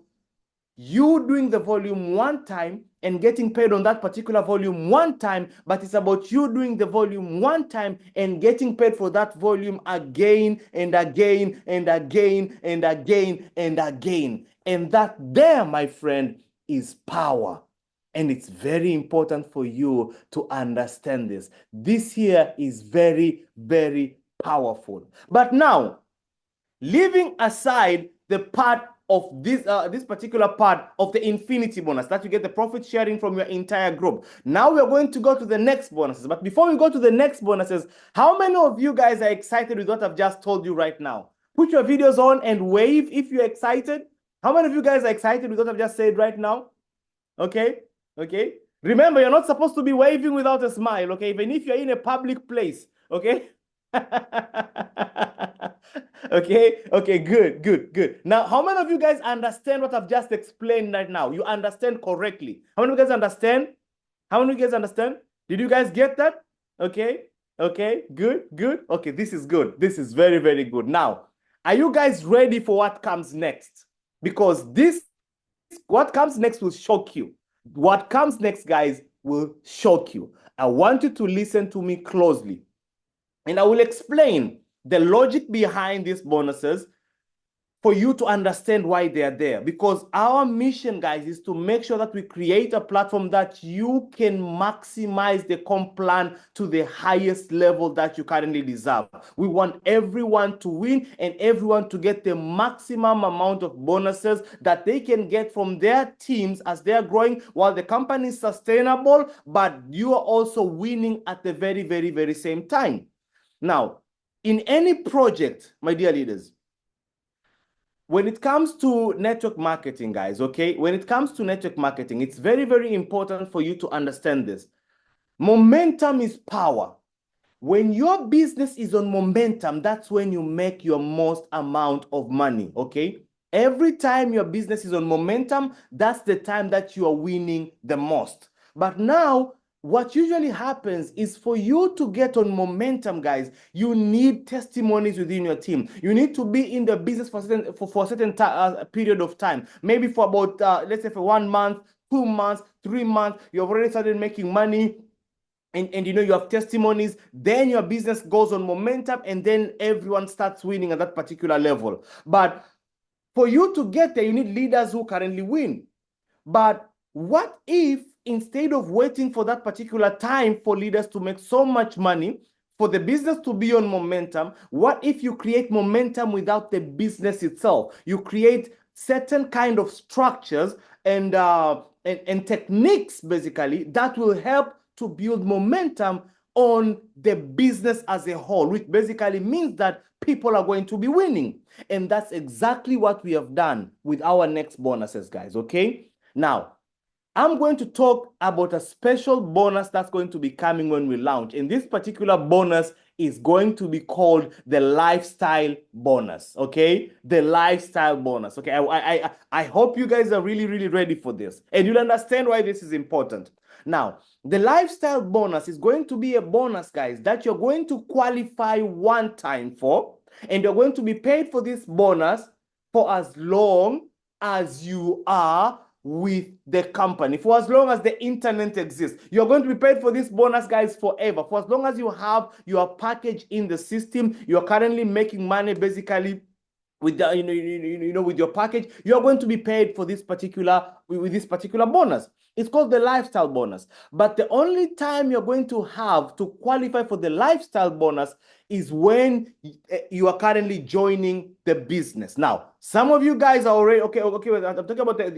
Speaker 2: you doing the volume 1 time and getting paid on that particular volume 1 time, but it's about you doing the volume 1 time and getting paid for that volume again and again and again and again and again. And that there, my friend, is power. And it's very important for you to understand this. This here is very, very powerful. But now, leaving aside the part of this particular part of the infinity bonus that you get the profit sharing from your entire group. Now we're going to go to the next bonuses. But before we go to the next bonuses, how many of you guys are excited with what I've just told you right now? Put your videos on and wave if you're excited. How many of you guys are excited with what I've just said right now? Okay. Okay. Remember, you're not supposed to be waving without a smile, okay? Even if you're in a public place, okay? Okay, good. Now, how many of you guys understand what I've just explained right now? You understand correctly. How many of you guys understand? How many of you guys understand? Did you guys get that? Okay, good. Okay, this is good. This is very, very good. Now, are you guys ready for what comes next? Because what comes next will shock you. What comes next, guys, will shock you. I want you to listen to me closely. And I will explain the logic behind these bonuses for you to understand why they are there. Because our mission, guys, is to make sure that we create a platform that you can maximize the comp plan to the highest level that you currently deserve. We want everyone to win and everyone to get the maximum amount of bonuses that they can get from their teams as they're growing while the company is sustainable, but you are also winning at the very, very, very same time. Now, in any project, my dear leaders, when it comes to network marketing, guys, okay? When it comes to network marketing, it's very, very important for you to understand this. Momentum is power. When your business is on momentum, that's when you make your most amount of money, okay? Every time your business is on momentum, that's the time that you are winning the most. But now, what usually happens is for you to get on momentum, guys, you need testimonies within your team. You need to be in the business for a certain period of time. Maybe for about, let's say for 1 month, 2 months, 3 months, you've already started making money. And you know, you have testimonies, then your business goes on momentum, and then everyone starts winning at that particular level. But for you to get there, you need leaders who currently win. But what if instead of waiting for that particular time for leaders to make so much money, for the business to be on momentum, what if you create momentum without the business itself? You create certain kind of structures and techniques, basically, that will help to build momentum on the business as a whole, which basically means that people are going to be winning. And that's exactly what we have done with our next bonuses, guys, okay? Now, I'm going to talk about a special bonus that's going to be coming when we launch. And this particular bonus is going to be called the lifestyle bonus, okay? The lifestyle bonus, okay? I hope you guys are really, really ready for this. And you'll understand why this is important. Now, the lifestyle bonus is going to be a bonus, guys, that you're going to qualify one time for. And you're going to be paid for this bonus for as long as you are with the company, for as long as the internet exists. You're going to be paid for this bonus, guys, forever. For as long as you have your package in the system, you're currently making money basically with the, with your package, you're going to be paid for this particular bonus. It's called the lifestyle bonus. But the only time you're going to have to qualify for the lifestyle bonus is when you are currently joining the business. Now, some of you guys are already, okay, I'm talking about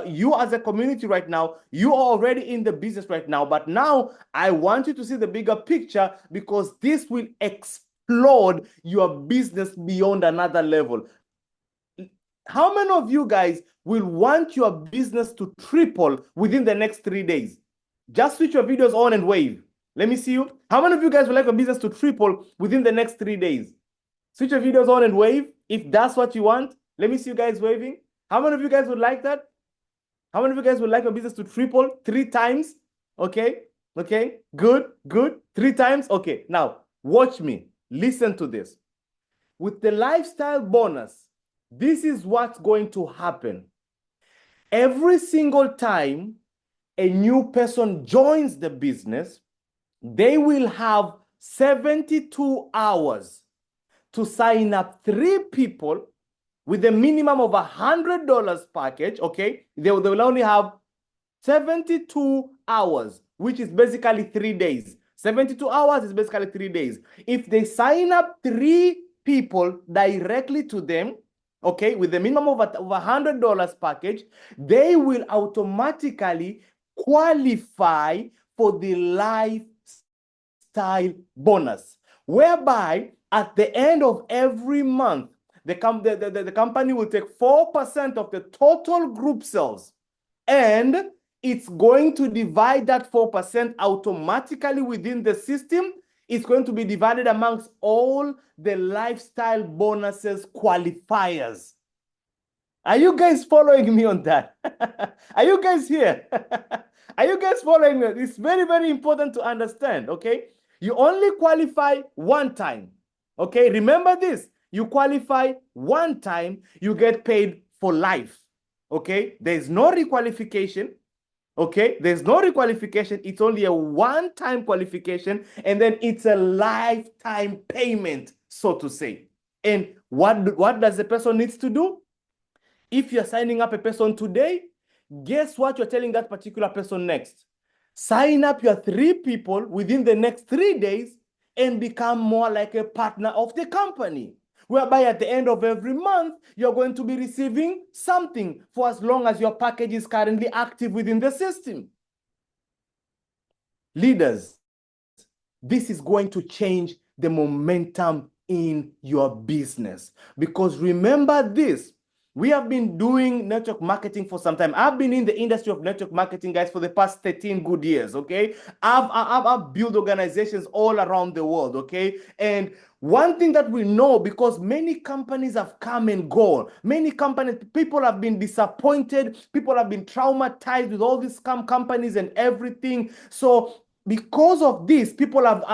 Speaker 2: you as a community right now. You are already in the business right now. But now I want you to see the bigger picture, because this will explode your business beyond another level. How many of you guys will want your business to triple within the next 3 days? Just switch your videos on and wave. Let me see you. How many of you guys would like your business to triple within the next 3 days? Switch your videos on and wave if that's what you want. Let me see you guys waving. How many of you guys would like that? How many of you guys would like your business to triple 3 times? Okay, good. 3 times. Okay, now watch me. Listen to this. With the lifestyle bonus, this is what's going to happen. Every single time a new person joins the business, they will have 72 hours to sign up 3 people with a minimum of $100 package, okay? They will only have 72 hours, which is basically 3 days. 72 hours is basically 3 days. If they sign up 3 people directly to them, okay, with the minimum of $100 package, they will automatically qualify for the lifestyle bonus, whereby at the end of every month, the company will take 4% of the total group sales, and it's going to divide that 4% automatically within the system. It's going to be divided amongst all the lifestyle bonuses qualifiers. Are you guys following me on that? Are you guys here? Are you guys following me? It's very, very important to understand, okay? You only qualify one time, okay? Remember this. You qualify one time, you get paid for life, okay? There's no requalification. Okay, there's no requalification. It's only a one-time qualification, and then it's a lifetime payment, so to say. And what does the person needs to do? If you're signing up a person today, guess what you're telling that particular person next? Sign up your 3 people within the next 3 days and become more like a partner of the company, whereby at the end of every month, you're going to be receiving something for as long as your package is currently active within the system. Leaders, this is going to change the momentum in your business. Because remember this, we have been doing network marketing for some time. I've been in the industry of network marketing, guys, for the past 13 good years, okay? I've built organizations all around the world, okay? And one thing that we know, because many companies have come and gone, people have been disappointed, people have been traumatized with all these scam companies and everything. So because of this, people have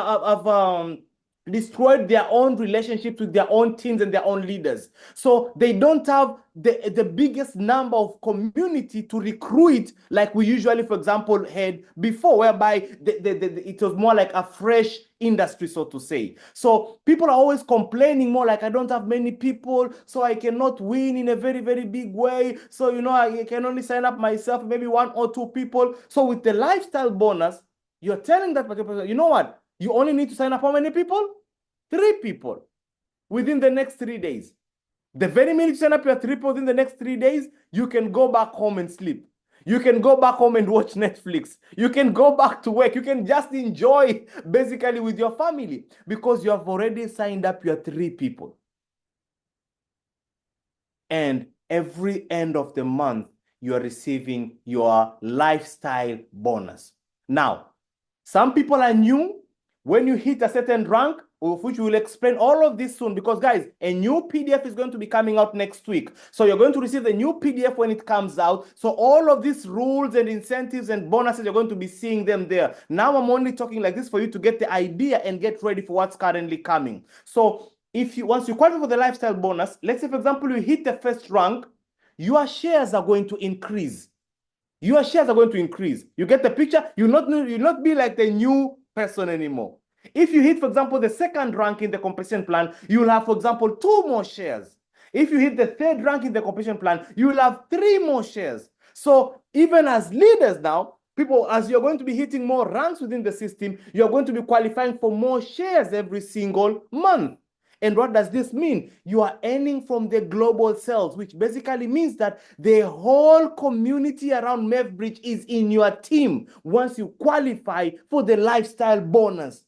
Speaker 4: destroyed their own relationships with their own teams and their own leaders. So they don't have the biggest number of community to recruit like we usually, for example, had before, whereby it was more like a fresh industry, so to say. So people are always complaining more like, I don't have many people, so I cannot win in a very, very big way. So, you know, I can only sign up myself, maybe 1 or 2 people. So with the lifestyle bonus, you're telling that particular person, you know what? You only need to sign up how many people? 3 people within the next 3 days. The very minute you sign up your 3 people within the next 3 days, you can go back home and sleep. You can go back home and watch Netflix. You can go back to work. You can just enjoy basically with your family because you have already signed up your 3 people. And every end of the month, you are receiving your lifestyle bonus. Now, some people are new. When you hit a certain rank, of which we will explain all of this soon, because guys, a new PDF is going to be coming out next week. So you're going to receive the new PDF when it comes out. So all of these rules and incentives and bonuses, you're going to be seeing them there. Now I'm only talking like this for you to get the idea and get ready for what's currently coming. So once you qualify for the lifestyle bonus, let's say, for example, you hit the first rank, your shares are going to increase. Your shares are going to increase. You get the picture? You'll not be like the new person anymore. If you hit, for example, the second rank in the compensation plan, you'll have, for example, 2 more shares. If you hit the third rank in the compensation plan, you'll have 3 more shares. So even as leaders now, people, as you're going to be hitting more ranks within the system, you're going to be qualifying for more shares every single month. And what does this mean? You are earning from the global sales, which basically means that the whole community around MEVBridge is in your team once you qualify for the lifestyle bonus.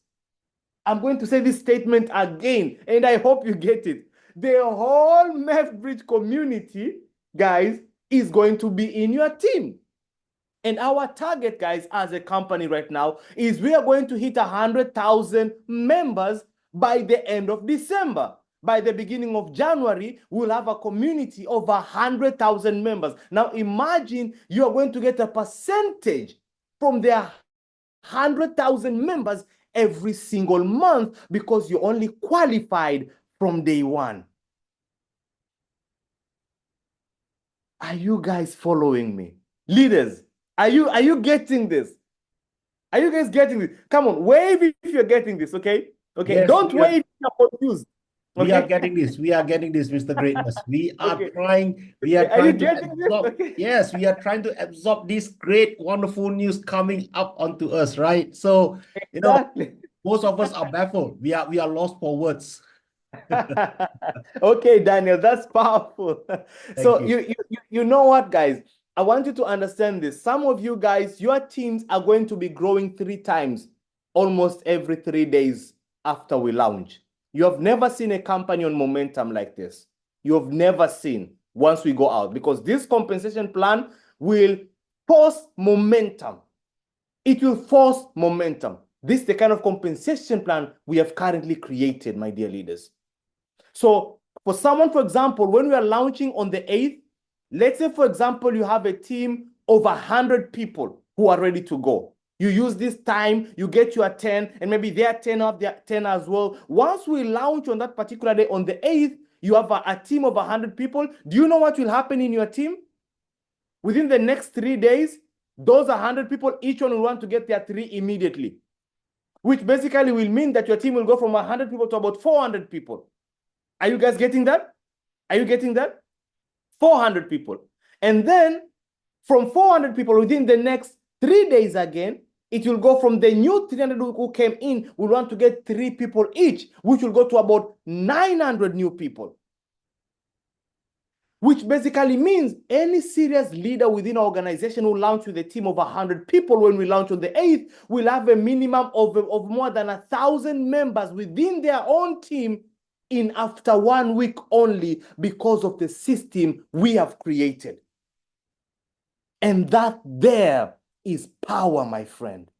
Speaker 4: I'm going to say this statement again, and I hope you get it. The whole MEVBridge community, guys, is going to be in your team. And our target, guys, as a company right now, is we are going to hit 100,000 members by the end of December. By the beginning of January, we'll have a community of 100,000 members. Now imagine you're going to get a percentage from their 100,000 members every single month because you only qualified from day one. Are you guys following me? Leaders, are you getting this? Are you guys getting this? Come on, wave if you're getting this, okay? Okay,
Speaker 2: Yes,
Speaker 4: don't wave if you're confused.
Speaker 2: We
Speaker 4: Okay?
Speaker 2: are getting this. We are getting this, Mr. Greatness. We are
Speaker 4: Okay.
Speaker 2: trying. We
Speaker 4: Okay,
Speaker 2: are
Speaker 4: are you
Speaker 2: trying to
Speaker 4: getting this?
Speaker 2: absorb.
Speaker 4: Okay.
Speaker 2: Yes, we are trying to absorb this great, wonderful news coming up onto us, right? So, you know,
Speaker 4: Exactly.
Speaker 2: most of us are baffled. We are lost for words.
Speaker 4: Okay, Daniel, that's powerful. So
Speaker 2: you.
Speaker 4: you know what, guys? I want you to understand this. Some of you guys, your teams are going to be growing 3 times almost every 3 days after we launch. You have never seen a company on momentum like this. You have never seen once we go out, because this compensation plan will force momentum. It will force momentum. This is the kind of compensation plan we have currently created, my dear leaders. So for someone, for example, when we are launching on the 8th, let's say, for example, you have a team of 100 people who are ready to go. You use this time, you get your 10, and maybe their 10 up, their 10 as well. Once we launch on that particular day, on the 8th, you have a team of 100 people. Do you know what will happen in your team? Within the next 3 days, those 100 people, each one will want to get their 3 immediately, which basically will mean that your team will go from 100 people to about 400 people. Are you guys getting that? Are you getting that? 400 people. And then from 400 people within the next 3 days again, it will go from the new 300 who came in, we want to get 3 people each, which will go to about 900 new people. Which basically means any serious leader within our organization who launch with a team of 100 people when we launch on the 8th will have a minimum of more than 1,000 members within their own team in after 1 week only, because of the system we have created. And that there is power, my friend.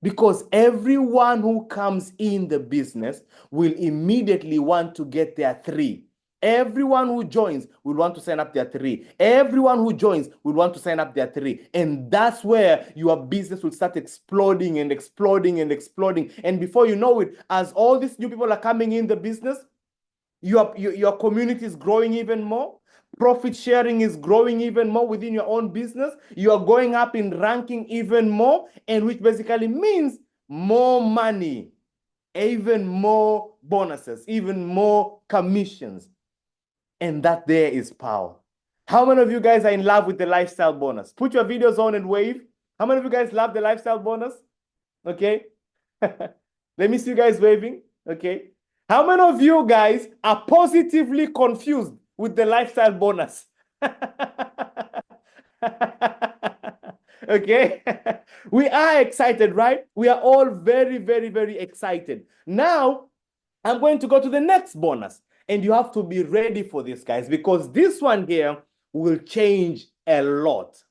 Speaker 4: Because everyone who comes in the business will immediately want to get their 3. Everyone who joins will want to sign up their 3. Everyone who joins will want to sign up their 3. And that's where your business will start exploding and exploding and exploding. And before you know it, as all these new people are coming in the business, your community is growing even more. Profit sharing is growing even more within your own business. You are going up in ranking even more, and which basically means more money, even more bonuses, even more commissions. And that there is power. How many of you guys are in love with the lifestyle bonus? Put your videos on and wave. How many of you guys love the lifestyle bonus? Okay. Let me see you guys waving. Okay. How many of you guys are positively confused with the lifestyle bonus? Okay. We are excited, right? We are all very, very, very excited. Now, I'm going to go to the next bonus. And you have to be ready for this, guys, because this one here will change a lot.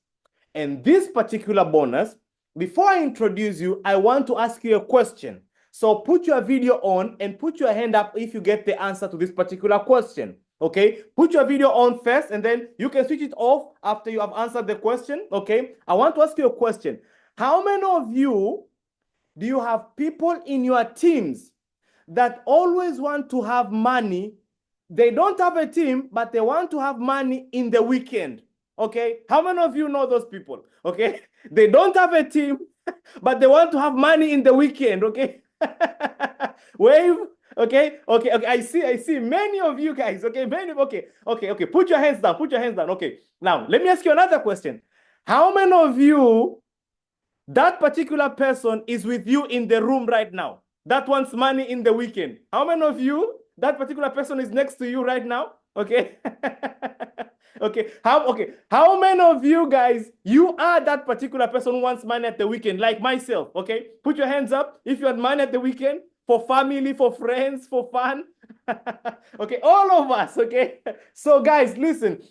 Speaker 4: And this particular bonus, before I introduce you, I want to ask you a question. So put your video on and put your hand up if you get the answer to this particular question. Okay, put your video on first, and then you can switch it off after you have answered the question. Okay, I want to ask you a question. How many of you do you have people in your teams that always want to have money? They don't have a team, but they want to have money in the weekend. Okay, how many of you know those people? Okay, they don't have a team, but they want to have money in the weekend. Okay, wave. Okay. I see many of you guys. Okay, okay. Put your hands down. Put your hands down. Okay. Now let me ask you another question. How many of you, that particular person is with you in the room right now, that wants money in the weekend? How many of you, that particular person is next to you right now? Okay. How many of you guys, you are that particular person who wants money at the weekend, like myself? Okay, put your hands up if you want money at the weekend, for family, for friends, for fun. Okay, all of us. Okay, so guys, listen,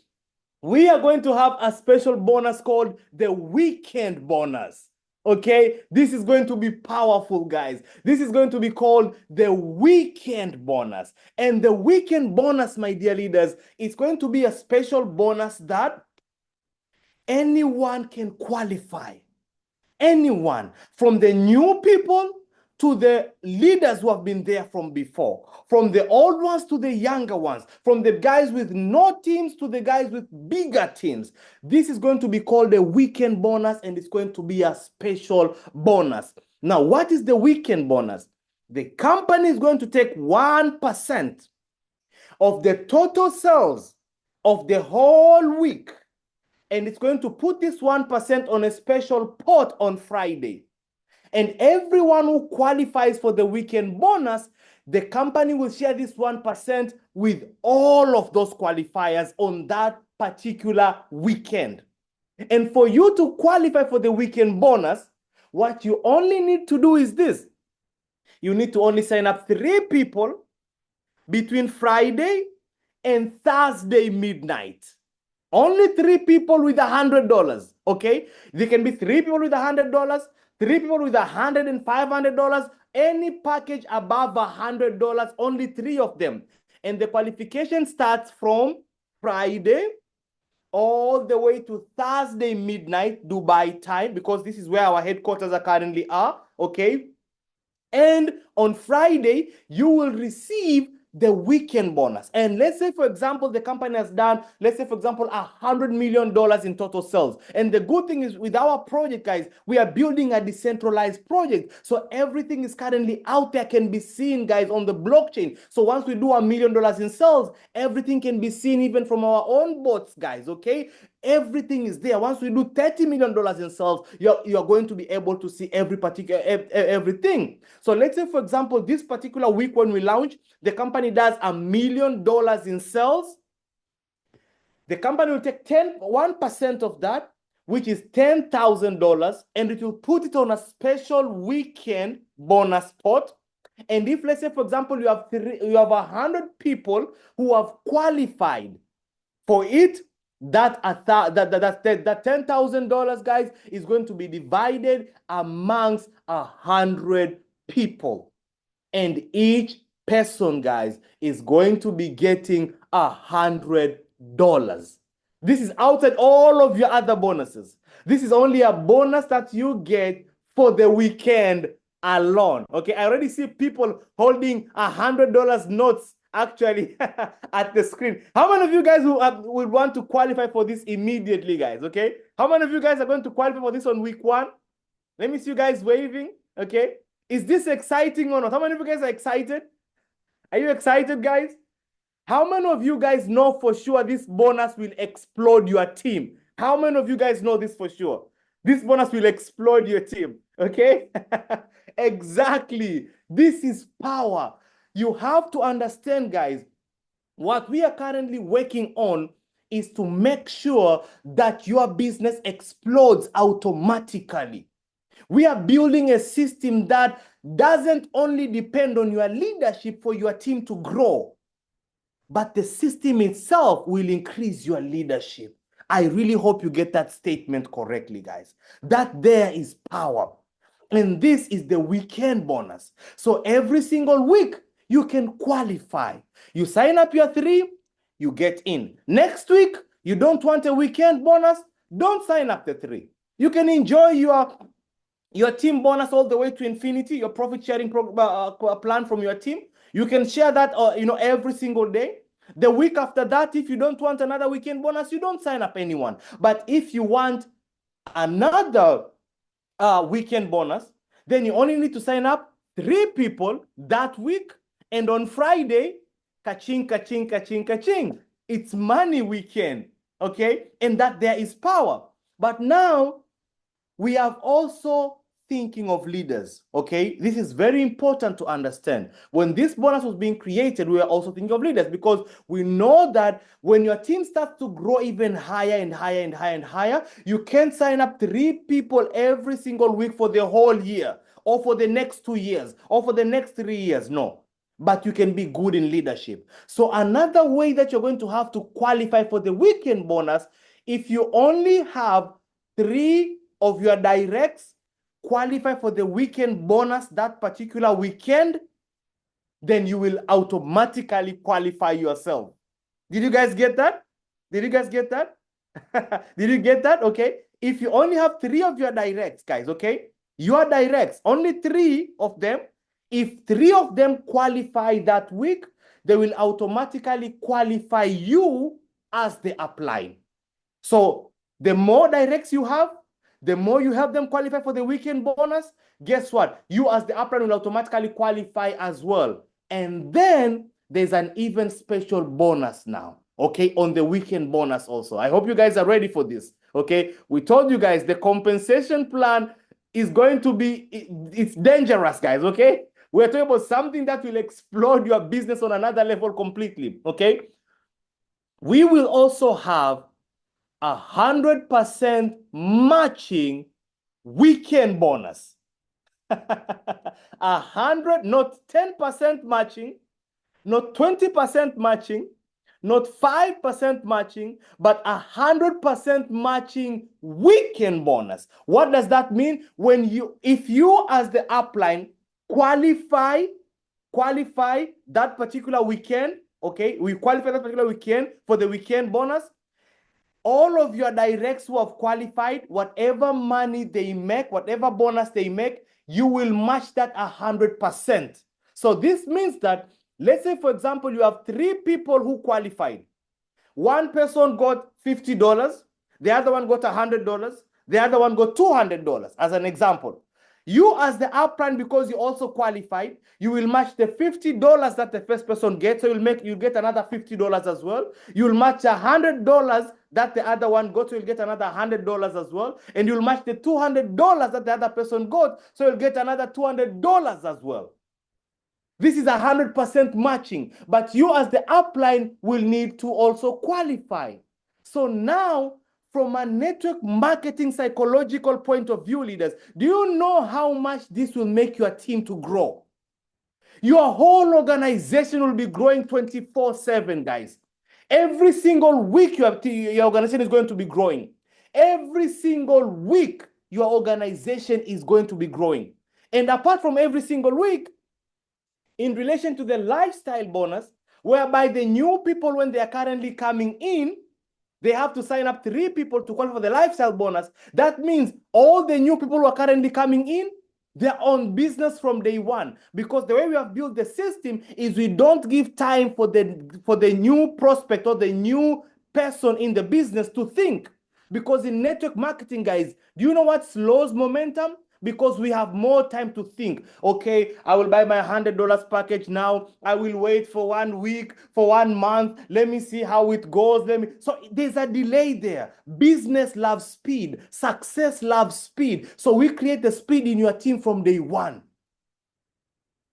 Speaker 4: we are going to have a special bonus called the weekend bonus. Okay, this is going to be powerful, guys. This is going to be called the weekend bonus. And the weekend bonus, my dear leaders, is going to be a special bonus that anyone can qualify. Anyone, from the new people to the leaders who have been there from before, from the old ones to the younger ones, from the guys with no teams to the guys with bigger teams. This is going to be called a weekend bonus, and it's going to be a special bonus. Now, what is the weekend bonus? The company is going to take 1% of the total sales of the whole week, and it's going to put this 1% on a special pot on Friday. And everyone who qualifies for the weekend bonus, the company will share this 1% with all of those qualifiers on that particular weekend. And for you to qualify for the weekend bonus, what you only need to do is this. You need to only sign up 3 people between Friday and Thursday midnight. Only 3 people with $100, okay? There can be 3 people with $100, 3 people with $100 and $500, any package above $100, only 3 of them. And the qualification starts from Friday all the way to Thursday midnight, Dubai time, because this is where our headquarters are currently are, okay? And on Friday, you will receive the weekend bonus. And let's say, for example, the company has done, let's say, for example, $100 million in total sales. And the good thing is with our project, guys, we are building a decentralized project. So everything is currently out there, can be seen, guys, on the blockchain. So once we do $1 million in sales, everything can be seen even from our own bots, guys, okay? Everything is there. Once we do $30 million in sales, you're going to be able to see everything. So let's say, for example, this particular week when we launch, the company does $1 million in sales. The company will take 1% of that, which is $10,000, and it will put it on a special weekend bonus pot. And if, let's say, for example, you have 100 people who have qualified for it, that $10,000, guys, is going to be divided amongst 100 people. And each person, guys, is going to be getting $100. This is outside all of your other bonuses. This is only a bonus that you get for the weekend alone. Okay, I already see people holding $100 notes actually at the screen. How many of you guys will want to qualify for this immediately, guys? Okay, how many of you guys are going to qualify for this on week 1? Let me see you guys waving. Okay, is this exciting or not? How many of you guys are excited? Are you excited, guys? How many of you guys know for sure this bonus will explode your team? How many of you guys know this for sure? This bonus will explode your team, okay? Exactly. This is power. You have to understand, guys, what we are currently working on is to make sure that your business explodes automatically. We are building a system that doesn't only depend on your leadership for your team to grow, but the system itself will increase your leadership. I really hope you get that statement correctly, guys. That there is power. And this is the weekend bonus. So every single week, you can qualify. You sign up your 3, you get in. Next week, you don't want a weekend bonus, don't sign up the 3. You can enjoy your team bonus all the way to infinity, your profit sharing plan from your team. You can share that every single day. The week after that, if you don't want another weekend bonus, you don't sign up anyone. But if you want another weekend bonus, then you only need to sign up 3 people that week. And on Friday, ka-ching, ka-ching, ka-ching, ka-ching. It's money weekend, okay? And that there is power. But now, we have also thinking of leaders, okay? This is very important to understand. When this bonus was being created, we were also thinking of leaders because we know that when your team starts to grow even higher and higher and higher and higher, you can't sign up 3 people every single week for the whole year or for the next 2 years or for the next 3 years, no. But you can be good in leadership. So another way that you're going to have to qualify for the weekend bonus, if you only have 3 of your directs qualify for the weekend bonus that particular weekend, then you will automatically qualify yourself. Did you guys get that? Did you guys get that? Did you get that? Okay. If you only have 3 of your directs, guys, okay? Your directs, only 3 of them. If 3 of them qualify that week, they will automatically qualify you as the upline. So the more directs you have, the more you help them qualify for the weekend bonus, guess what? You as the upline will automatically qualify as well. And then there's an even special bonus now, okay, on the weekend bonus also. I hope you guys are ready for this, okay? We told you guys the compensation plan is going to be, it's dangerous, guys, okay? We're talking about something that will explode your business on another level completely, okay? We will also have 100% matching weekend bonus. 100, not 10% matching, not 20% matching, not 5% matching, but 100% matching weekend bonus. What does that mean? If you as the upline qualify that particular weekend, okay, we qualify that particular weekend for the weekend bonus, all of your directs who have qualified, whatever money they make, whatever bonus they make, you will match that 100%. So this means that, let's say, for example, you have 3 people who qualified. One person got $50, the other one got $100, the other one got $200, as an example. You as the upline, because you also qualified, you will match the $50 that the first person gets, so you'll get another $50 as well. You'll match $100 that the other one got, so you'll get another $100 as well. And you'll match the $200 that the other person got, so you'll get another $200 as well. This is 100% matching, but you as the upline will need to also qualify. So now, from a network marketing psychological point of view, leaders, do you know how much this will make your team to grow? Your whole organization will be growing 24/7, guys. Every single week, your organization is going to be growing. Every single week, your organization is going to be growing. And apart from every single week, in relation to the lifestyle bonus, whereby the new people, when they are currently coming in, they have to sign up 3 people to qualify for the lifestyle bonus. That means all the new people who are currently coming in, they're on business from day one. Because the way we have built the system is we don't give time for the new prospect or the new person in the business to think. Because in network marketing, guys, do you know what slows momentum? Because we have more time to think. Okay, I will buy my $100 package now. I will wait for 1 week, for 1 month. Let me see how it goes. So there's a delay there. Business loves speed. Success loves speed. So we create the speed in your team from day one.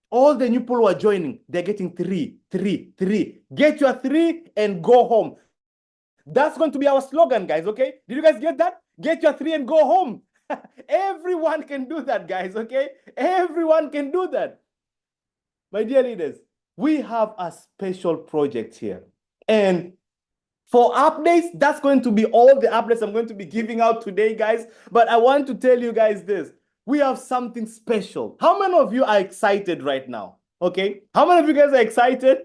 Speaker 4: All the new people who are joining, they're getting 3. Get your 3 and go home. That's going to be our slogan, guys, okay? Did you guys get that? Get your 3 and go home. Everyone can do that, guys, okay? Everyone can do that. My dear leaders, we have a special project here. And for updates, that's going to be all the updates I'm going to be giving out today, guys. But I want to tell you guys this. We have something special. How many of you are excited right now? Okay? How many of you guys are excited?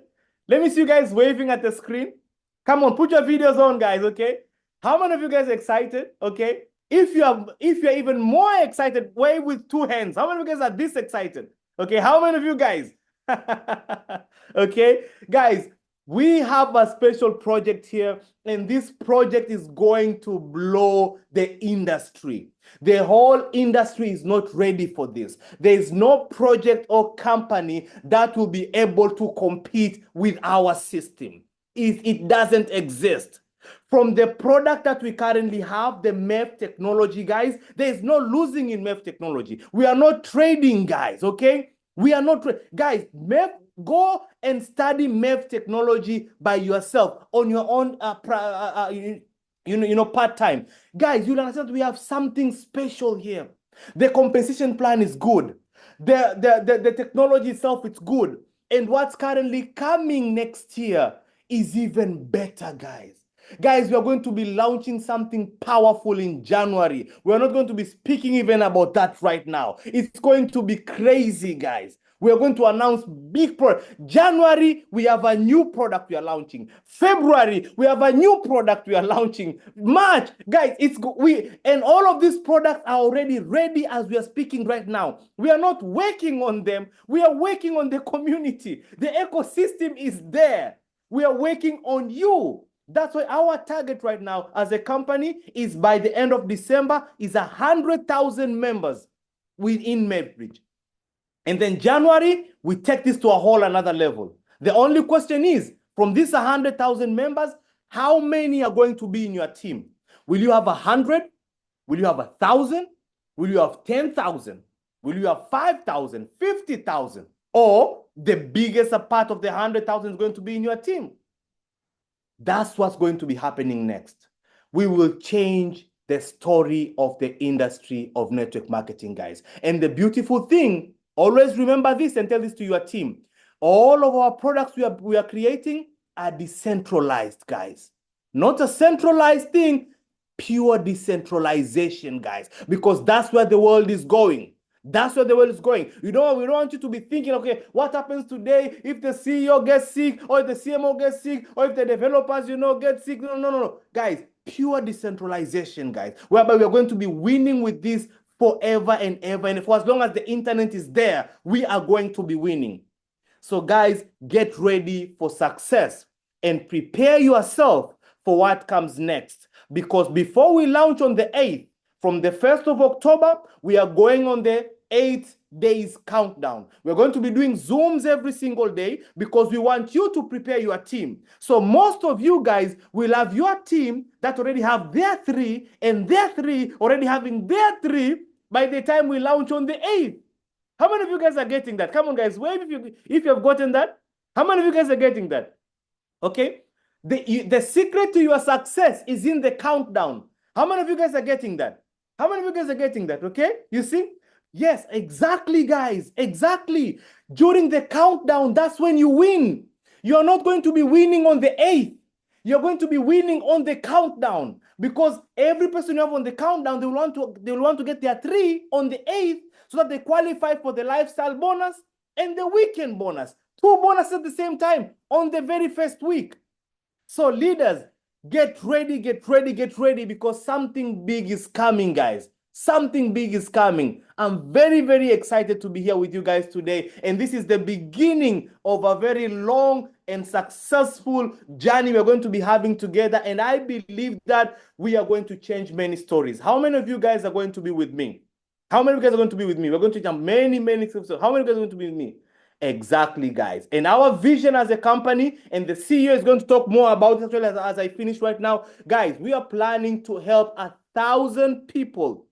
Speaker 4: Let me see you guys waving at the screen. Come on, put your videos on, guys, okay? How many of you guys are excited? Okay? If you're even more excited, wave with 2 hands. How many of you guys are this excited? Okay, how many of you guys? Okay, guys, we have a special project here, and this project is going to blow the industry. The whole industry is not ready for this. There is no project or company that will be able to compete with our system. It doesn't exist. From the product that we currently have, the MEV technology, guys, there is no losing in MEV technology. We are not trading, guys, okay? We are not, guys, MEV, go and study MEV technology by yourself on your own, part-time. Guys, you'll understand we have something special here. The compensation plan is good. The technology itself, it's good. And what's currently coming next year is even better, guys. Guys, we are going to be launching something powerful in January. We're not going to be speaking even about that right now. It's going to be crazy, guys. We are going to announce big product. January, we have a new product we are launching. February, we have a new product we are launching. March, guys, and all of these products are already ready as we are speaking right now. We are not working on them. We are working on the community. The ecosystem is there. We are working on you. That's why our target right now as a company is by the end of December is 100,000 members within MEVBridge. And then January, we take this to a whole another level. The only question is, from these 100,000 members, how many are going to be in your team? Will you have 100? Will you have 1,000? Will you have 10,000? Will you have 5,000, 50,000? Or the biggest part of the 100,000 is going to be in your team? That's what's going to be happening next. We will change the story of the industry of network marketing, guys. And the beautiful thing, always remember this and tell this to your team. All of our products we are creating are decentralized, guys. Not a centralized thing, pure decentralization, guys. Because that's where the world is going. That's where the world is going. We don't want you to be thinking, okay, what happens today if the CEO gets sick, or if the CMO gets sick, or if the developers, get sick. No. Guys, pure decentralization, guys. Whereby we are going to be winning with this forever and ever. And for as long as the internet is there, we are going to be winning. So, guys, get ready for success and prepare yourself for what comes next. Because before we launch on the 8th, from the 1st of October, we are going on the 8 days countdown. We're going to be doing Zooms every single day because we want you to prepare your team. So most of you guys will have your team that already have their 3 and their 3 already having their 3 by the time we launch on the 8th. How many of you guys are getting that? Come on, guys, wave if you have gotten that. How many of you guys are getting that? Okay. The secret to your success is in the countdown. How many of you guys are getting that? How many of you guys are getting that? Okay, you see? Yes, exactly, guys. Exactly. During the countdown, that's when you win. You're not going to be winning on the 8th. You're going to be winning on the countdown, because every person you have on the countdown, they will want to get their 3 on the 8th so that they qualify for the lifestyle bonus and the weekend bonus. 2 bonuses at the same time on the very first week. So leaders, get ready, because something big is coming, guys. Something big is coming. I'm very, very excited to be here with you guys today. And this is the beginning of a very long and successful journey we're going to be having together. And I believe that we are going to change many stories. How many of you guys are going to be with me? How many of you guys are going to be with me? We're going to jump many, many steps. How many of you guys are going to be with me? Exactly, guys. And our vision as a company, and the CEO is going to talk more about it as well as I finish right now. Guys, we are planning to help 1,000 people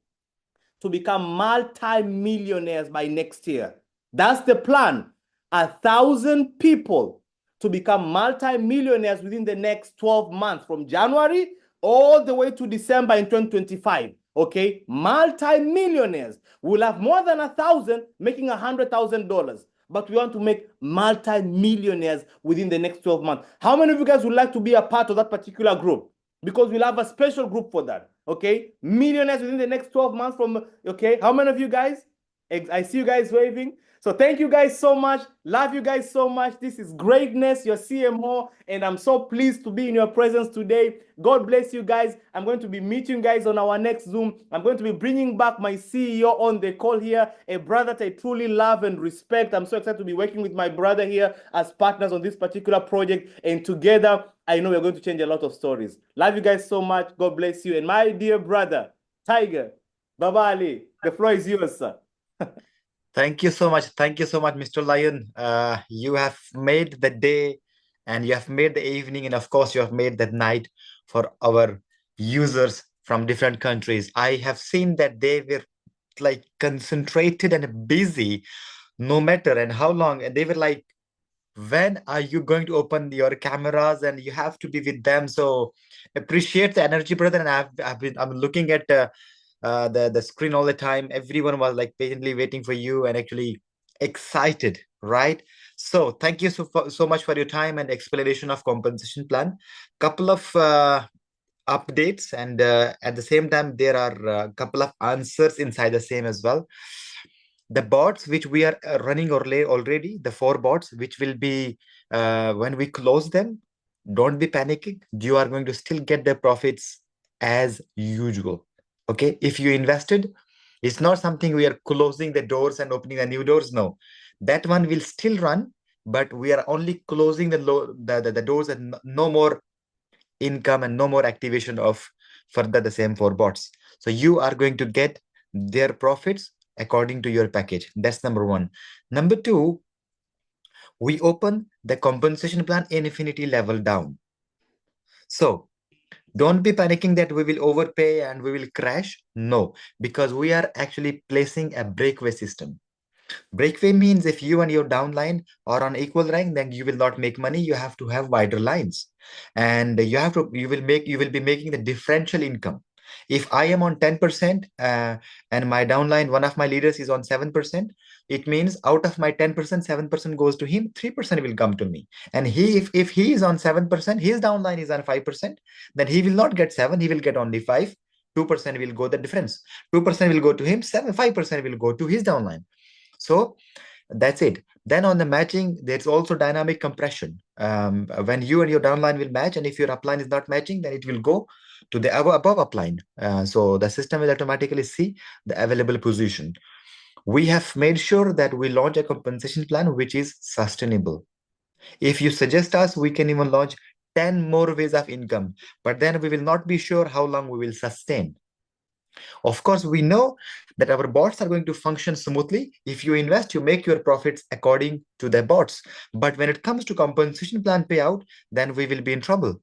Speaker 4: to become multi-millionaires by next year. That's the plan. 1,000 people to become multi-millionaires within the next 12 months, from January all the way to December in 2025. Okay, multi-millionaires. We'll have more than 1,000 making $100,000, but we want to make multi-millionaires within the next 12 months. How many of you guys would like to be a part of that particular group? Because we'll have a special group for that. Okay, millionaires within the next 12 months from, okay, how many of you guys? I see you guys waving. So thank you guys so much. Love you guys so much. This is greatness, your CMO, and I'm so pleased to be in your presence today. God bless you guys. I'm going to be meeting you guys on our next Zoom. I'm going to be bringing back my CEO on the call here, a brother that I truly love and respect. I'm so excited to be working with my brother here as partners on this particular project, and together I know we're going to change a lot of stories. Love you guys so much. God bless you. And my dear brother, Tiger, Baba Ali, the floor is yours, sir.
Speaker 1: Thank you so much. Thank you so much, Mr. Lion. You have made the day, and you have made the evening, and of course, you have made the night for our users from different countries. I have seen that they were like concentrated and busy no matter and how long. And they were like, when are you going to open your cameras? And you have to be with them. So appreciate the energy, brother. And I'm looking at the screen all the time. Everyone was like patiently waiting for you and actually excited, right? So thank you so much for your time and explanation of compensation plan. Couple of updates, and at the same time there are a couple of answers inside the same as well. The bots which we are running already, the 4 bots which will be when we close them, don't be panicking. You are going to still get the profits as usual. Okay, if you invested, it's not something we are closing the doors and opening the new doors. No, that one will still run, but we are only closing the doors, and no more income and no more activation of further the same 4 bots. So you are going to get their profits according to your package. That's number 1. Number 2, we open the compensation plan infinity level down. So don't be panicking that we will overpay and we will crash. No, because we are actually placing a breakaway system. Breakaway means if you and your downline are on equal rank, then you will not make money. You have to have wider lines, and you will be making the differential income. If I am on 10% and my downline, one of my leaders is on 7%, it means out of my 10%, 7% goes to him, 3% will come to me. And if he is on 7%, his downline is on 5%, then he will not get 7, he will get only 5. 2% will go the difference. 2% will go to him, 5% will go to his downline. So that's it. Then on the matching, there's also dynamic compression. When you and your downline will match, and if your upline is not matching, then it will go to the above upline. So the system will automatically see the available position. We have made sure that we launch a compensation plan which is sustainable. If you suggest us, we can even launch 10 more ways of income, but then we will not be sure how long we will sustain. Of course, we know that our bots are going to function smoothly. If you invest, you make your profits according to the bots. But when it comes to compensation plan payout, then we will be in trouble.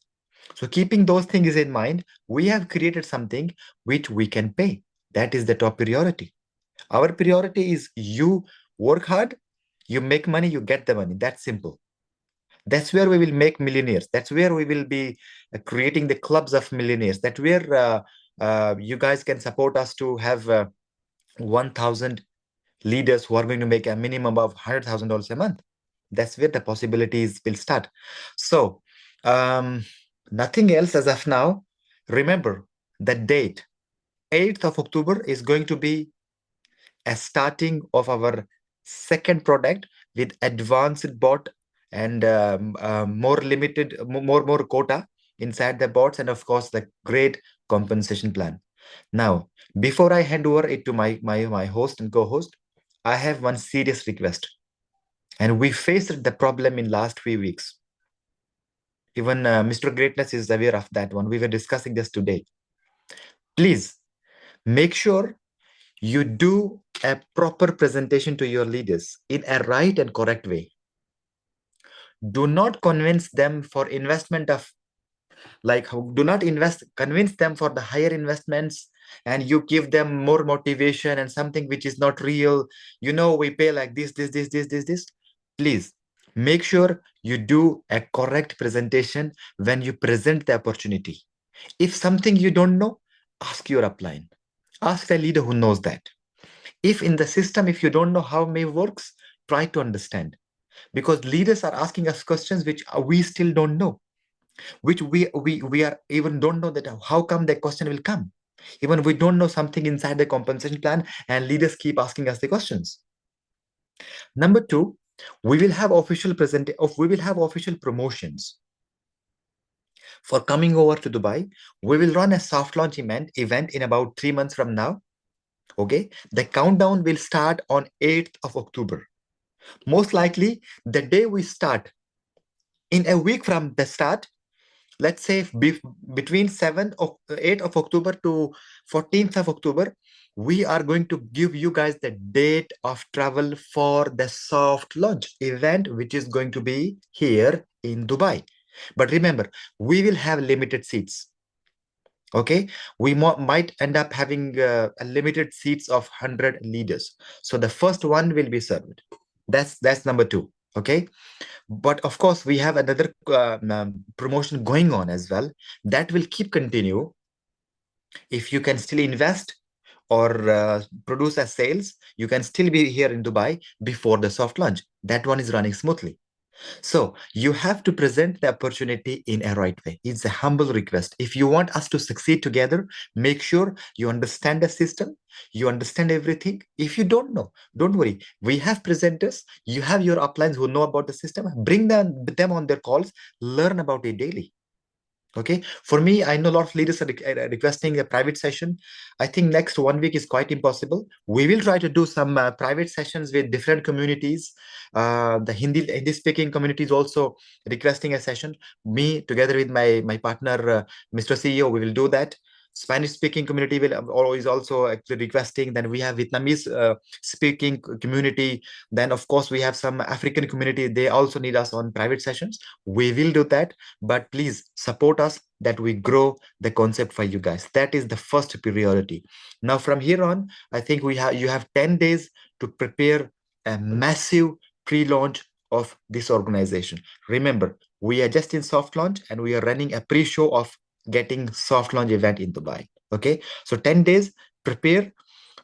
Speaker 1: So keeping those things in mind, we have created something which we can pay. That is the top priority. Our priority is you work hard, you make money, you get the money. That's simple. That's where we will make millionaires. That's where we will be creating the clubs of millionaires. That's where you guys can support us to have 1,000 leaders who are going to make a minimum of $100,000 a month. That's where the possibilities will start. So nothing else as of now. Remember the date, 8th of October is going to be a starting of our second product with advanced bot and more limited, more quota inside the bots, and of course the great compensation plan. Now, before I hand over it to my host and co-host, I have one serious request. And we faced the problem in last few weeks. Even Mr. Greatness is aware of that one. We were discussing this today. Please make sure you do a proper presentation to your leaders in a right and correct way. Do not convince them for investment of, like, do not convince them for the higher investments, and you give them more motivation and something which is not real. We pay like this. Please make sure you do a correct presentation when you present the opportunity. If something you don't know, ask your upline, ask a leader who knows that. If in the system, if you don't know how MEV works, try to understand, because leaders are asking us questions which we still don't know, which we are even don't know that how come the question will come. Even we don't know something inside the compensation plan, and leaders keep asking us the questions. Number two, we will have official promotions for coming over to Dubai. We will run a soft launch event in about 3 months from now. Okay, the countdown will start on 8th of October. Most likely, the day we start, in a week from the start, let's say between 8th of October to 14th of October, we are going to give you guys the date of travel for the soft launch event, which is going to be here in Dubai. But remember, we will have limited seats. Okay, we might end up having a limited seats of 100 leaders. So the first one will be served. That's number two. Okay, but of course we have another promotion going on as well that will keep continue. If you can still invest or produce as sales, you can still be here in Dubai before the soft launch. That one is running smoothly. So you have to present the opportunity in a right way. It's a humble request. If you want us to succeed together, make sure you understand the system, you understand everything. If you don't know, don't worry. We have presenters, you have your uplines who know about the system. Bring them on their calls, learn about it daily. Okay, for me, I know a lot of leaders are requesting a private session. I think next 1 week is quite impossible. We will try to do some private sessions with different communities. The Hindi speaking community is also requesting a session. Me, together with my partner, Mr. CEO, we will do that. Spanish speaking community will always also actually requesting. Then we have Vietnamese speaking community. Then of course we have some African community. They also need us on private sessions. We will do that, but please support us that we grow the concept for you guys. That is the first priority. Now from here on, I think you have 10 days to prepare a massive pre-launch of this organization. Remember, we are just in soft launch and we are running a pre-show of getting soft launch event in Dubai. Okay, so 10 days prepare.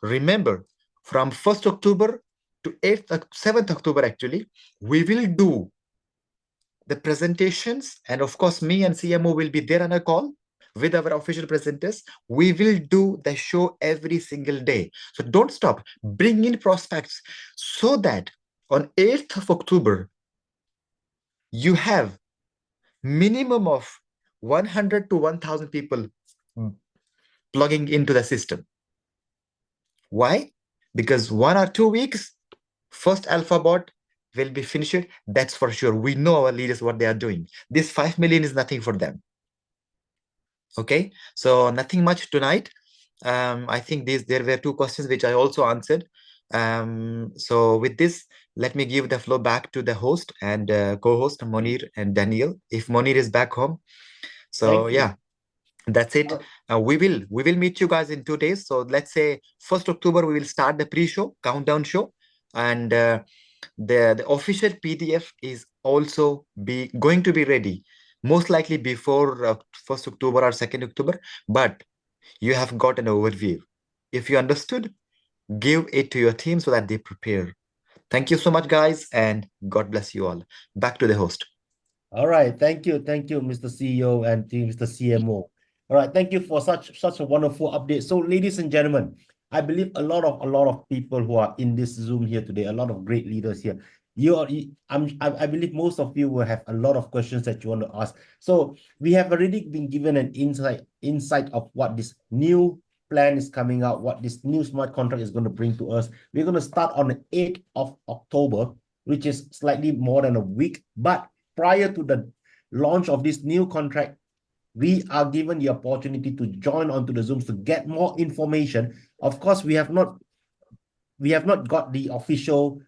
Speaker 1: Remember, from 1st October to 7th October, actually, we will do the presentations, and of course me and CMO will be there on a call with our official presenters. We will do the show every single day, so don't stop. Bring in prospects so that on 8th of October you have minimum of 100 to 1000 people plugging into the system. Why? Because 1 or 2 weeks first alpha bot will be finished. That's for sure. We know our leaders what they are doing. This 5 million is nothing for them. Okay, so nothing much tonight. I think there were 2 questions which I also answered. So with this, let me give the floor back to the host and co-host Monir and Daniel, if Monir is back home. So yeah, that's it. We will meet you guys in 2 days. So let's say 1st October we will start the pre-show countdown show, and the official PDF is also going to be ready, most likely before 1st October or 2nd October. But you have got an overview. If you understood, give it to your team so that they prepare. Thank you so much, guys, and God bless you all. Back to the host.
Speaker 2: All right, thank you, Mr. CEO and Mr. CMO. All right, thank you for such a wonderful update. So, ladies and gentlemen, I believe a lot of people who are in this Zoom here today, a lot of great leaders here. I believe most of you will have a lot of questions that you want to ask. So we have already been given an insight of what this new plan is coming out, what this new smart contract is going to bring to us. We're going to start on the 8th of October, which is slightly more than a week. But prior to the launch of this new contract, we are given the opportunity to join onto the Zooms to get more information. Of course, we have not got the official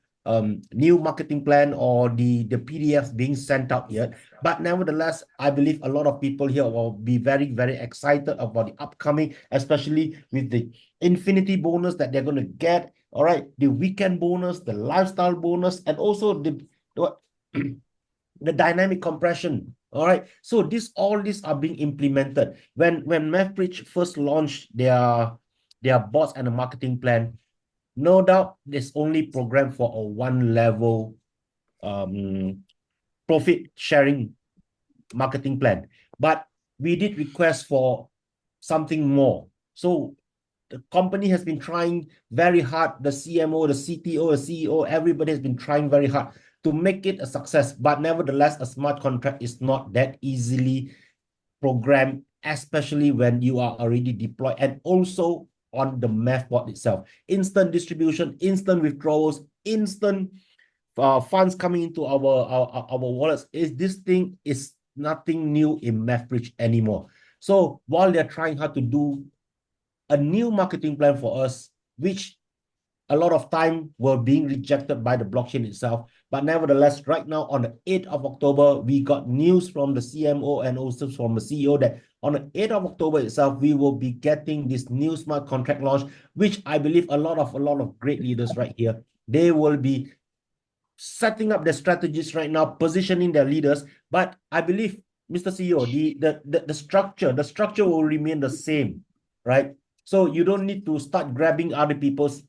Speaker 2: new marketing plan or the PDFs being sent out yet. But nevertheless, I believe a lot of people here will be very, very excited about the upcoming, especially with the infinity bonus that they're going to get. All right, the weekend bonus, the lifestyle bonus, and also the dynamic compression. All right, so all these are being implemented. When MEVBridge first launched their bots and a marketing plan, no doubt it's only programmed for a one level profit sharing marketing plan, but we did request for something more. So the company has been trying very hard. The CMO, the CTO, the CEO, everybody has been trying very hard to make it a success. But nevertheless, a smart contract is not that easily programmed, especially when you are already deployed and also on the MEVBot itself. Instant distribution, instant withdrawals, instant funds coming into our wallets. This thing is nothing new in MEVBridge anymore. So while they're trying hard to do a new marketing plan for us, which a lot of time were being rejected by the blockchain itself. But nevertheless, right now on the 8th of October, we got news from the CMO and also from the CEO that on the 8th of October itself, we will be getting this new smart contract launch, which I believe a lot of great leaders right here, they will be setting up their strategies right now, positioning their leaders. But I believe, Mr. CEO, the structure will remain the same, right? So you don't need to start grabbing other people's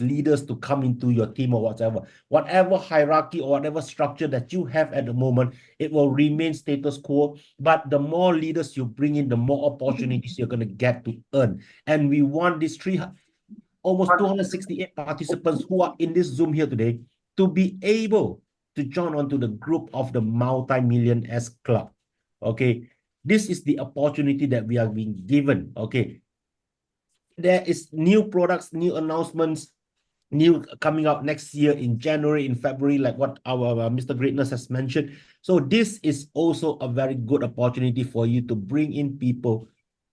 Speaker 2: leaders to come into your team or whatever hierarchy or whatever structure that you have at the moment, it will remain status quo. But the more leaders you bring in, the more opportunities you're going to get to earn. And we want these almost 268 participants who are in this Zoom here today to be able to join onto the group of the multi-millionaires club. Okay, this is the opportunity that we are being given. Okay, there is new products, new announcements, new coming out next year in January, in February, like what our Mr. Greatness has mentioned. So this is also a very good opportunity for you to bring in people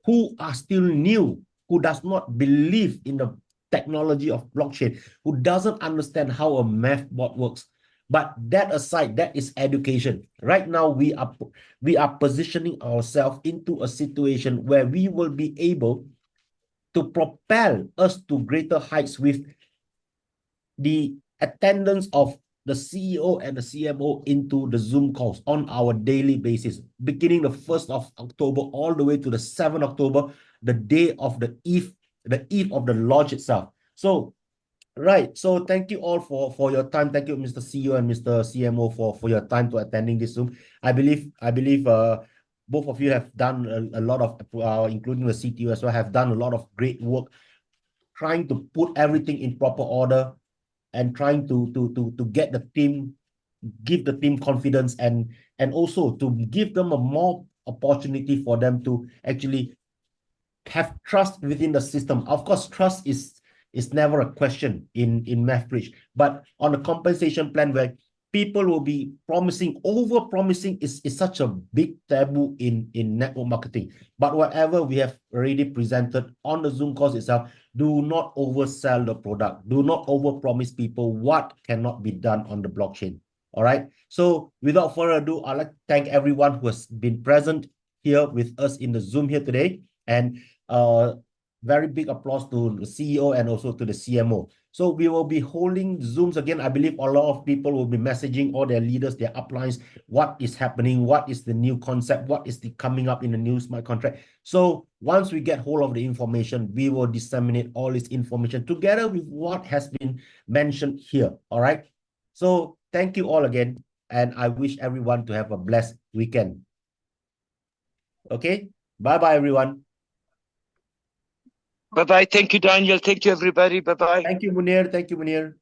Speaker 2: who are still new, who does not believe in the technology of blockchain, who doesn't understand how a MEVBot works. But that aside, that is education. Right now, we are positioning ourselves into a situation where we will be able to propel us to greater heights with the attendance of the CEO and the CMO into the Zoom calls on our daily basis, beginning the 1st of October all the way to the 7th of October, the day of the eve of the launch itself. So, right. So thank you all for your time. Thank you, Mr. CEO and Mr. CMO for your time to attending this Zoom. I believe both of you have done a lot of, including the CTO as well, have done a lot of great work trying to put everything in proper order and trying to get the team, give the team confidence and also to give them a more opportunity for them to actually have trust within the system. Of course, trust is never a question in MEVBridge, but on a compensation plan where people will be promising, over-promising is such a big taboo in network marketing. But whatever we have already presented on the Zoom course itself, do not oversell the product. Do not over-promise people what cannot be done on the blockchain. All right. So without further ado, I'd like to thank everyone who has been present here with us in the Zoom here today. And very big applause to the CEO and also to the CMO. So we will be holding Zooms again. I believe a lot of people will be messaging all their leaders, their uplines, what is happening, what is the new concept, what is the coming up in the new smart contract. So once we get hold of the information, we will disseminate all this information together with what has been mentioned here. All right. So thank you all again. And I wish everyone to have a blessed weekend. Okay. Bye-bye, everyone.
Speaker 3: Bye-bye. Thank you, Daniel. Thank you, everybody. Bye-bye.
Speaker 2: Thank you, Munir. Thank you, Munir.